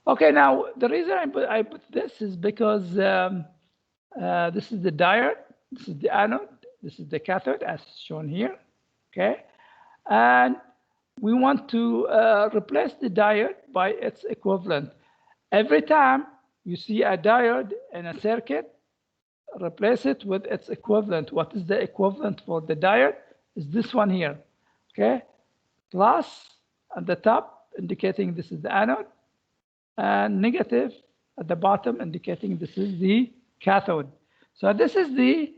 Okay, now the reason I put this is because this is the diode, this is the anode, this is the cathode as shown here, okay? And we want to replace the diode by its equivalent. Every time you see a diode in a circuit, replace it with its equivalent. What is the equivalent for the diode? Is this one here, okay? Plus at the top indicating this is the anode, and negative at the bottom indicating this is the cathode. So this is the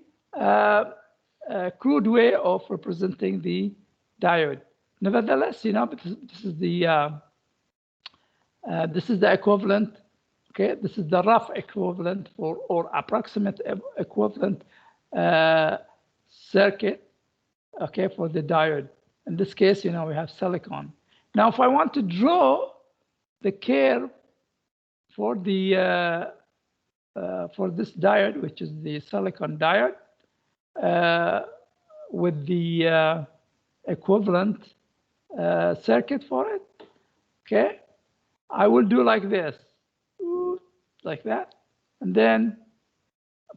crude way of representing the diode. Nevertheless, this is the equivalent. Okay, this is the rough equivalent for, or approximate equivalent circuit. Okay, for the diode. In this case, we have silicon. Now, if I want to draw the curve for the for this diode, which is the silicon diode, with the equivalent circuit for it, okay, I will do like this, like that, and then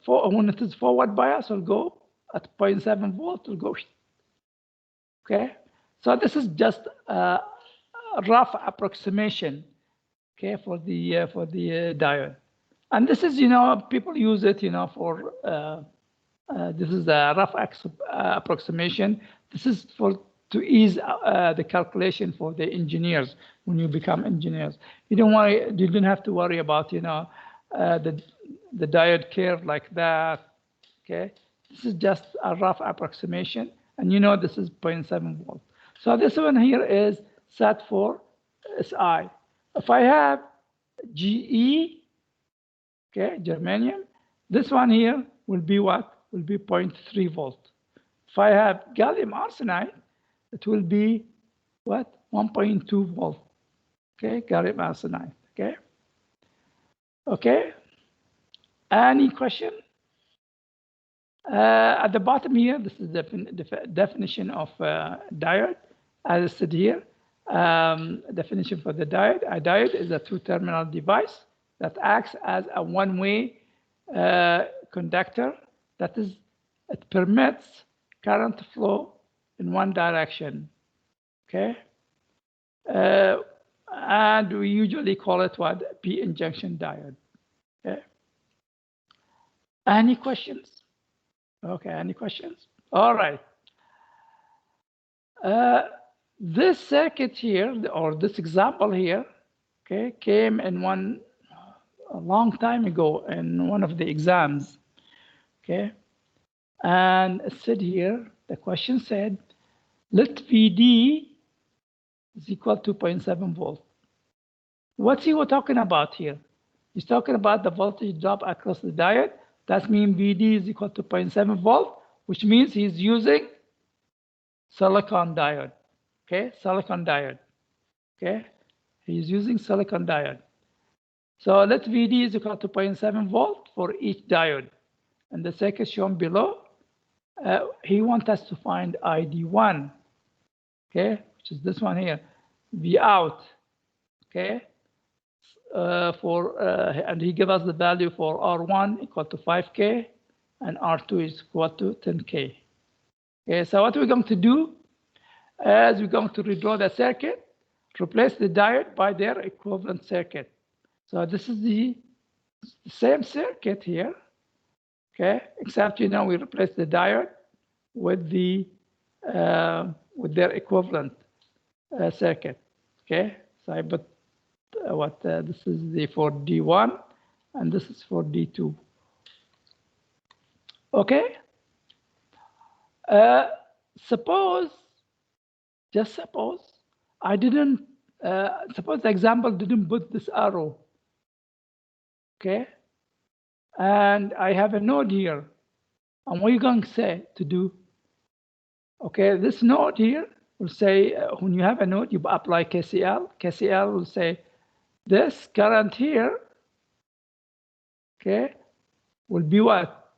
when it is forward bias, will go at 0.7 volt, will go. Okay, so this is just a rough approximation, okay, for the diode, and this is people use it for this is a rough approximation. This is to ease the calculation for the engineers when you become engineers. You don't have to worry about the diode curve like that. Okay, this is just a rough approximation, and this is 0.7 volt. So this one here is set for SI. If I have GE, okay, germanium, this one here will be what? Will be 0.3 volt. If I have gallium arsenide, it will be what? 1.2 volt. Okay, gallium arsenide. Okay. Okay. Any question? At the bottom here, this is the definition of diode. As I said here, definition for the diode. A diode is a two-terminal device that acts as a one-way conductor. That is, it permits current flow in one direction. Okay, and we usually call it what? P-junction diode. Okay. Any questions? Okay, any questions? All right. This circuit here, or this example here, okay, came in a long time ago in one of the exams, okay? And it said here, the question said, let VD is equal to 0.7 volt. What's he talking about here? He's talking about the voltage drop across the diode. That means VD is equal to 0.7 volt, which means he's using silicon diode. Okay, silicon diode. Okay, he's using silicon diode. So let VD is equal to 0.7 volt for each diode. And the circuit shown below, he wants us to find ID1, okay, which is this one here, V out, okay, and he gave us the value for R1 equal to 5K and R2 is equal to 10K. Okay, so what we're going to do is we're going to redraw the circuit, replace the diode by their equivalent circuit. So this is the same circuit here, okay, except we replace the diode with with their equivalent circuit. Okay, so I put this is for D1 and this is for D2. Okay, just suppose I didn't suppose the example didn't put this arrow, okay, and I have a node here, and what are you going to say to do? Okay, this node here will say, when you have a node, you apply KCL. KCL will say, this current here, okay, will be what?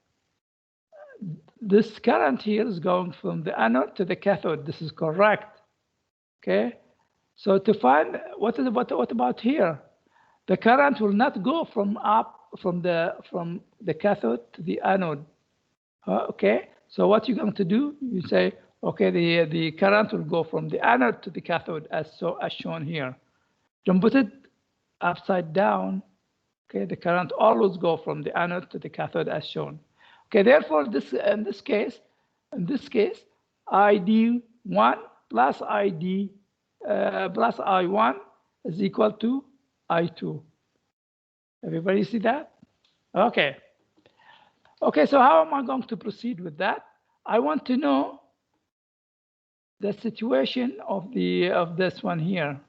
This current here is going from the anode to the cathode. This is correct. Okay, so to find what about here? The current will not go from the cathode to the anode. Okay, so what you're going to do? You say, okay, the current will go from the anode to the cathode as shown here. Don't put it upside down. Okay, the current always go from the anode to the cathode as shown. Okay, therefore, in this case, ID1 plus ID plus I1 is equal to I2. Everybody see that? Okay. Okay, so how am I going to proceed with that? I want to know the situation of this one here.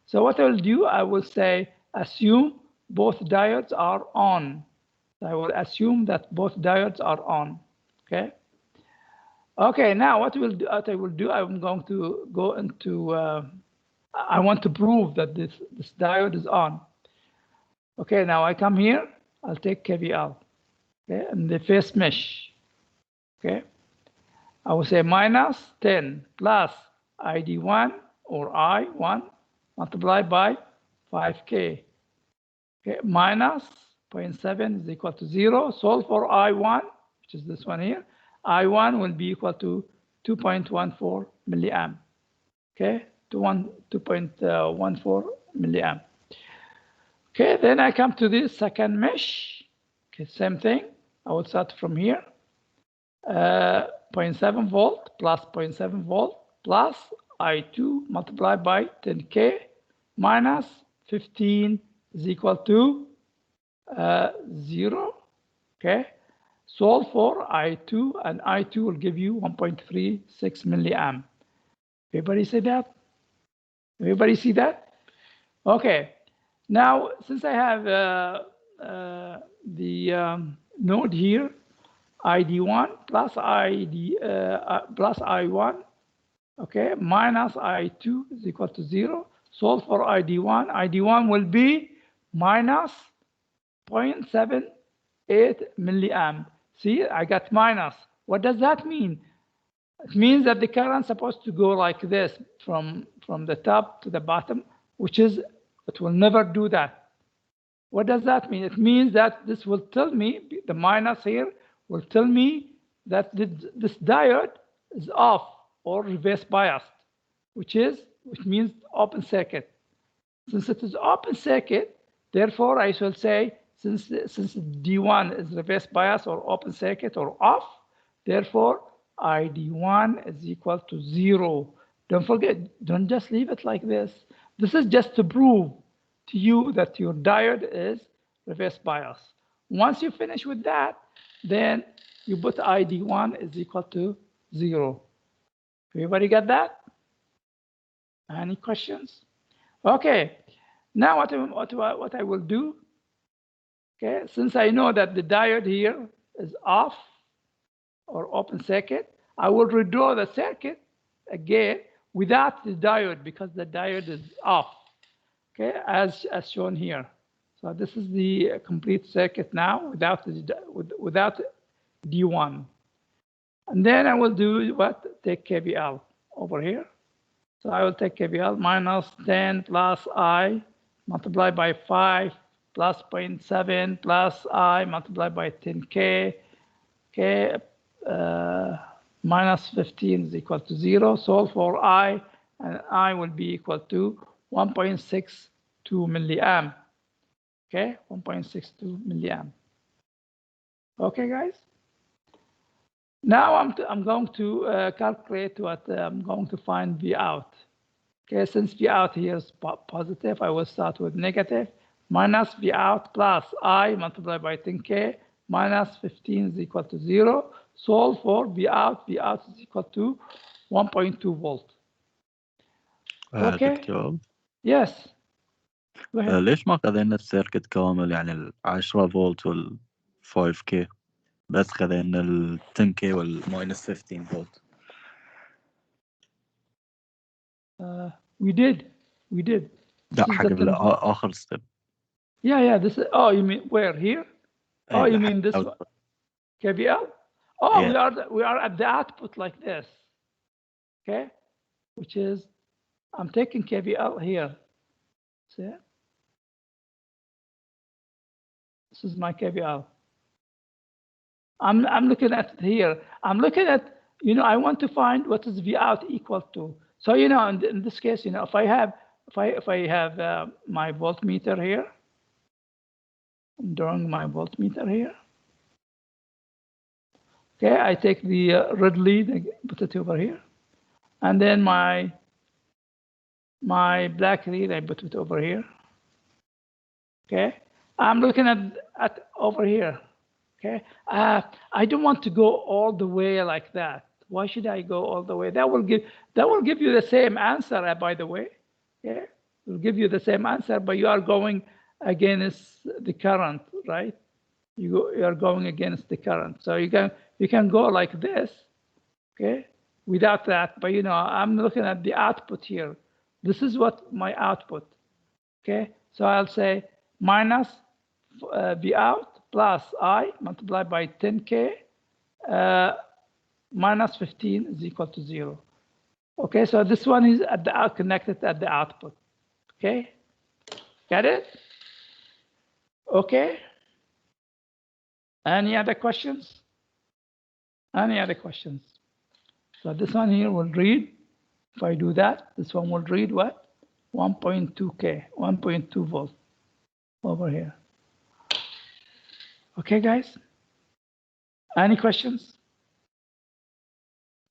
So what I will do, I will say assume both diodes are on. So I will assume that both diodes are on. Okay. Okay. Now what I will do, I'm going to go into. I want to prove that this diode is on. Okay. Now I come here. I'll take KVL. Okay, and the first mesh. Okay. I will say minus 10 plus ID1 or I1 multiplied by 5K. Okay, minus 0.7 is equal to 0. Solve for I1, which is this one here. I1 will be equal to 2.14 milliamp. Okay, 2.14 milliamp. Okay, then I come to this second mesh. Okay, same thing. I will start from here. 0.7 volt plus 0.7 volt plus I2 multiplied by 10K minus 15 is equal to 0. Okay. Solve for I2, and I2 will give you 1.36 milliamp. Everybody see that? Everybody see that? Okay. Now, since I have the node here, ID1 plus plus I1, okay, minus I2 is equal to 0. Solve for ID1. ID1 will be minus 0.78 milliamp. See, I got minus. What does that mean? It means that the current is supposed to go like this from the top to the bottom, which is, it will never do that. What does that mean? It means that this will tell me, the minus here will tell me that this diode is off or reverse biased, which means open circuit. Since it is open circuit, therefore I shall say, since D1 is reverse bias or open circuit or off, therefore ID1 is equal to 0. Don't forget, don't just leave it like this. This is just to prove to you that your diode is reverse bias. Once you finish with that, then you put ID1 is equal to 0. Everybody got that? Any questions? Okay. Now what I will do, okay, since I know that the diode here is off or open circuit, I will redraw the circuit again without the diode because the diode is off, okay, as shown here. So this is the complete circuit now without D1. And then I will do what? Take KVL over here. So I will take KVL minus 10 plus I multiplied by 5 plus 0.7 plus I multiplied by 10K. K minus 15 is equal to 0. Solve for I, and I will be equal to 1.62 milliamp. Okay, 1.62 milliamp. Okay, guys. Now I'm going to calculate what I'm going to find V out. Okay, since V out here is positive, I will start with negative minus V out plus I multiplied by 10K minus 15 is equal to 0. Solve for V out. V out is equal to 1.2 volt. Okay. دكتور Yes. Go ahead. ليش ما خذينا السيركت كامل يعني ال 10 فولت وال 5K بس خذينا ال 10K وال minus 15 فولت We did. لا حق آخر ستيب. Yeah. This is. Oh, you mean where here? Oh, you mean this one? KVL? Oh, yeah. we are at the output like this. Okay, which is I'm taking KVL here. See? This is my KVL. I'm looking at it here. I'm looking at, I want to find what is V out equal to. So, in this case, if I have my voltmeter here, I'm drawing my voltmeter here. Okay, I take the red lead and put it over here. And then my black lead, I put it over here. Okay, I'm looking at over here. Okay, I don't want to go all the way like that. Why should I go all the way? That will give you the same answer, by the way. Yeah, it will give you the same answer, but you are going against the current, right? You are going against the current. So you can go like this, okay, without that. But I'm looking at the output here. This is what my output. Okay, so I'll say minus V out plus I multiplied by 10K minus 15 is equal to 0. Okay, so this one is at the connected at the output. Okay, got it? Okay. Any other questions? Any other questions? So this one here will read, if I do that, this one will read what? 1.2K, 1.2 volt over here. Okay, guys? Any questions?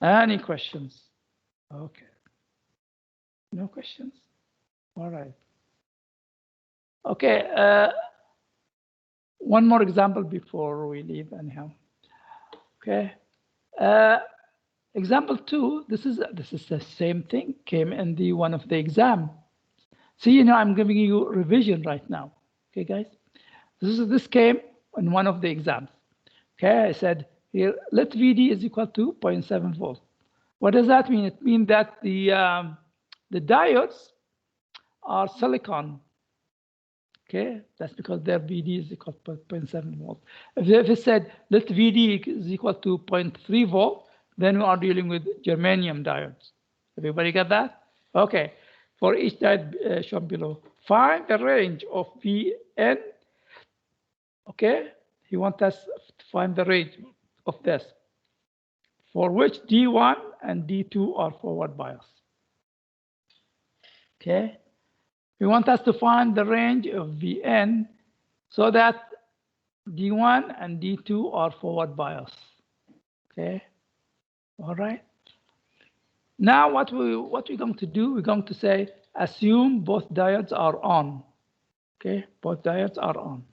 Any questions? Okay. No questions? All right. Okay, one more example before we leave anyhow. Okay. Example 2, this is the same thing, came in the one of the exam. See, I'm giving you revision right now. Okay, guys? This came in one of the exams. Okay, I said here, let VD is equal to 0.7 volt. What does that mean? It means that the diodes are silicon. Okay, that's because their VD is equal to 0.7 volt. If it said let VD is equal to 0.3 volt, then we are dealing with germanium diodes. Everybody got that? Okay. For each diode shown below, find the range of Vn. Okay, he wants us to find the range of this, for which D1 and D2 are forward bias. Okay, we want us to find the range of Vn so that D1 and D2 are forward bias. Okay, all right. Now what we're going to do, we're going to say assume both diodes are on. Okay, both diodes are on.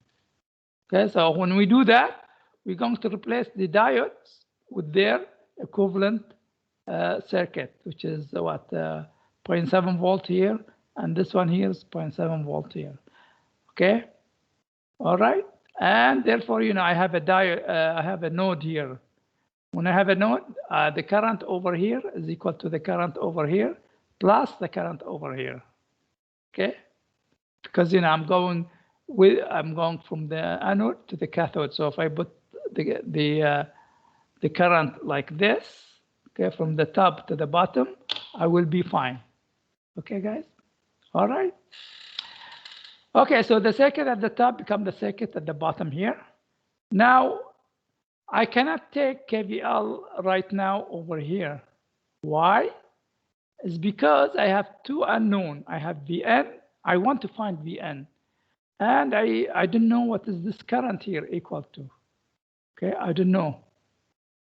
Okay, so when we do that, we're going to replace the diodes with their equivalent circuit, which is what 0.7 volt here, and this one here is 0.7 volt here. Okay, all right, and therefore I have a diode, I have a node here. When I have a node, the current over here is equal to the current over here plus the current over here. Okay, because I'm going from the anode to the cathode. So if I put the current like this, okay, from the top to the bottom, I will be fine. Okay, guys. All right. Okay, so the circuit at the top becomes the circuit at the bottom here. Now, I cannot take KVL right now over here. Why? It's because I have two unknown. I have Vn. I want to find Vn. And I don't know what is this current here equal to. Okay, I don't know.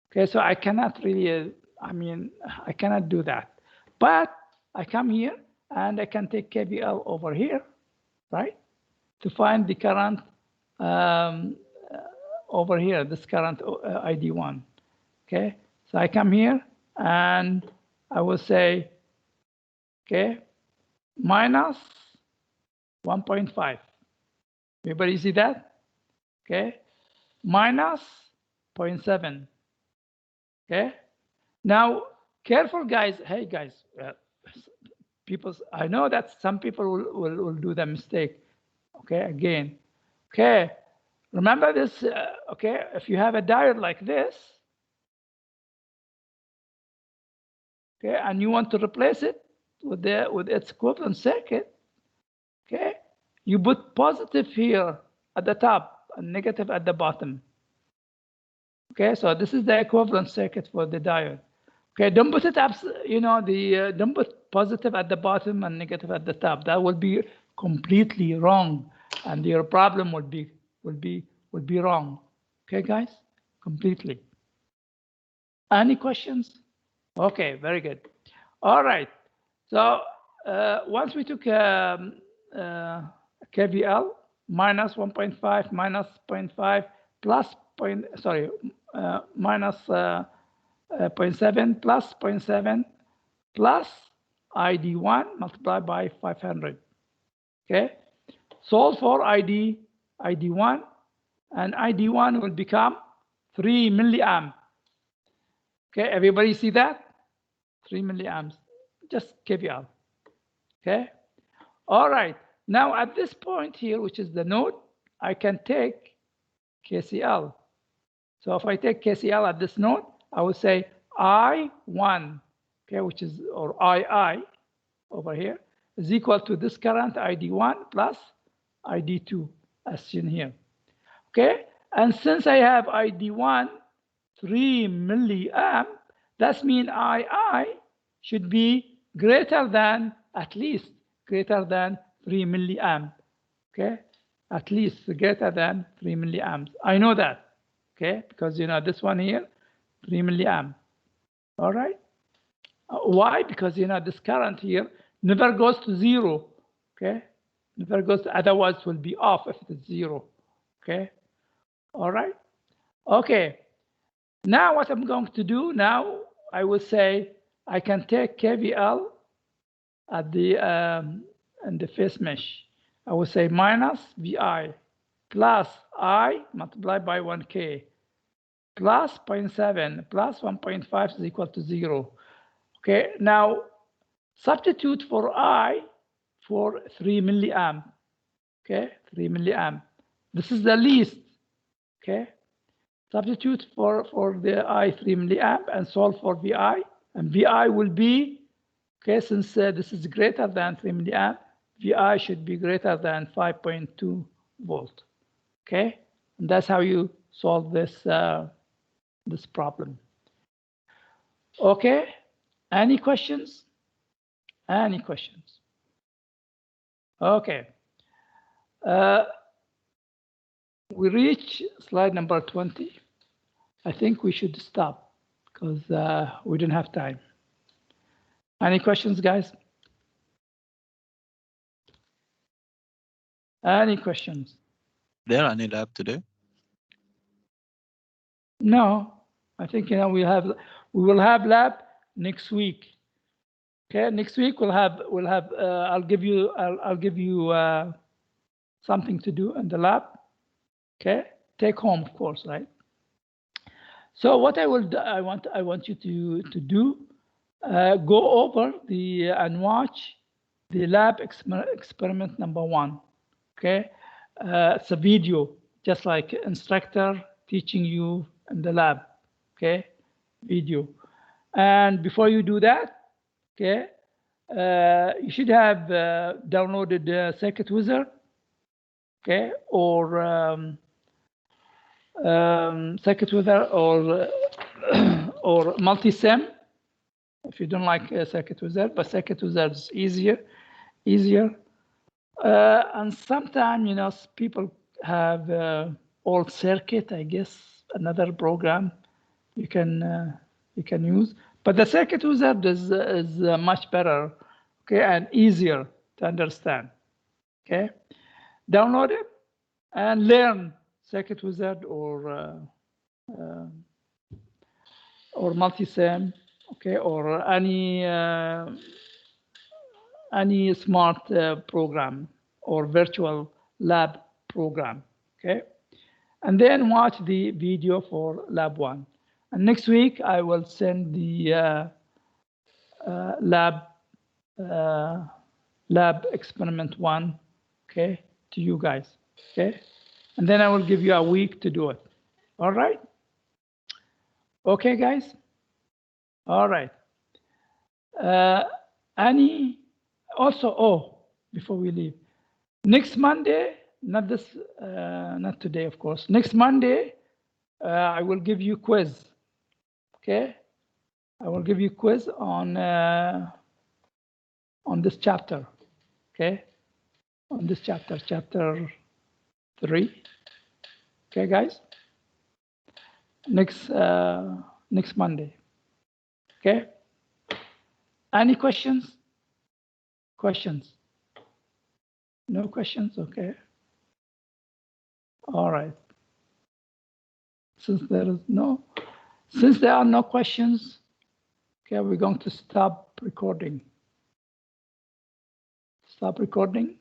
Okay, so I cannot really, I cannot do that. But I come here and I can take KVL over here, right? To find the current over here, this current ID1. Okay, so I come here and I will say, okay, minus 1.5. Everybody see that? Okay, minus 0.7. Okay, now careful, guys. Hey, guys, people. I know that some people will do the mistake. Okay, again. Okay, remember this. Okay, if you have a diode like this, okay, and you want to replace it with its equivalent circuit, okay, you put positive here at the top and negative at the bottom. Okay, so this is the equivalent circuit for the diode. Okay, don't put it up, don't put positive at the bottom and negative at the top. That will be completely wrong, and your problem would be wrong. Okay, guys, completely. Any questions? Okay, very good. All right. So once we took KVL minus 1.5 minus 0.5 plus minus 0.7 plus 0.7 plus ID1 multiplied by 500. Okay, solve for ID1, and ID1 will become 3 milliamp. Okay, everybody see that? 3 milliamps, just KVL. Okay, all right. Now at this point here, which is the node, I can take KCL. So if I take KCL at this node, I will say I1, okay, which is, or II over here, is equal to this current ID1 plus ID2, as seen here. Okay, and since I have ID1 3 milliamp, that means II should be greater than, at least greater than 3 milliamp. Okay, at least greater than 3 milliamps. I know that, okay, because you know this one here, 3 milliamp. All right. Why? Because you know this current here never goes to zero. Okay, never goes to, otherwise it will be off if it's zero. Okay. All right. Okay. Now what I'm going to do now, I will say I can take KVL at the in the phase mesh. I will say minus VI plus I multiplied by 1K plus 0.7 plus 1.5 is equal to 0. Okay, now substitute for I for 3 milliamp. Okay, 3 milliamp. This is the least. Okay, substitute for the I 3 milliamp and solve for VI. And VI will be, okay, since this is greater than 3 milliamp, VI should be greater than 5.2 volt. Okay, and that's how you solve this this problem. Okay, any questions? Any questions? Okay. We reach slide number 20. I think we should stop because we didn't have time. Any questions, guys? Any questions? There any lab today? No, I think you know we will have lab next week. Okay, next week we'll have I'll give you something to do in the lab. Okay, take home, of course, right? So what I want you to do, go over the and watch the lab experiment number 1. Okay, it's a video, just like instructor teaching you in the lab. Okay, video. And before you do that, okay, you should have downloaded Circuit Wizard, okay, or Circuit Wizard or Multisim. If you don't like Circuit Wizard, but Circuit Wizard is easier. And sometimes, you know, people have old circuit, I guess, another program you can use. But the Circuit Wizard is much better, okay, and easier to understand. Okay, download it and learn Circuit Wizard or Multisim, okay, or any smart program or virtual lab program, okay? And then watch the video for lab 1. And next week, I will send the lab experiment 1, okay, to you guys, okay? And then I will give you a week to do it, all right? Okay, guys? All right. Also, before we leave, next Monday, not today, of course. Next Monday, I will give you quiz. Okay, I will give you quiz on this chapter. Okay, on this chapter 3. Okay, guys. Next Monday. Okay. Any questions? Questions? No questions? Okay. All right. Since there is no, Since there are no questions, okay, we're going to stop recording. Stop recording.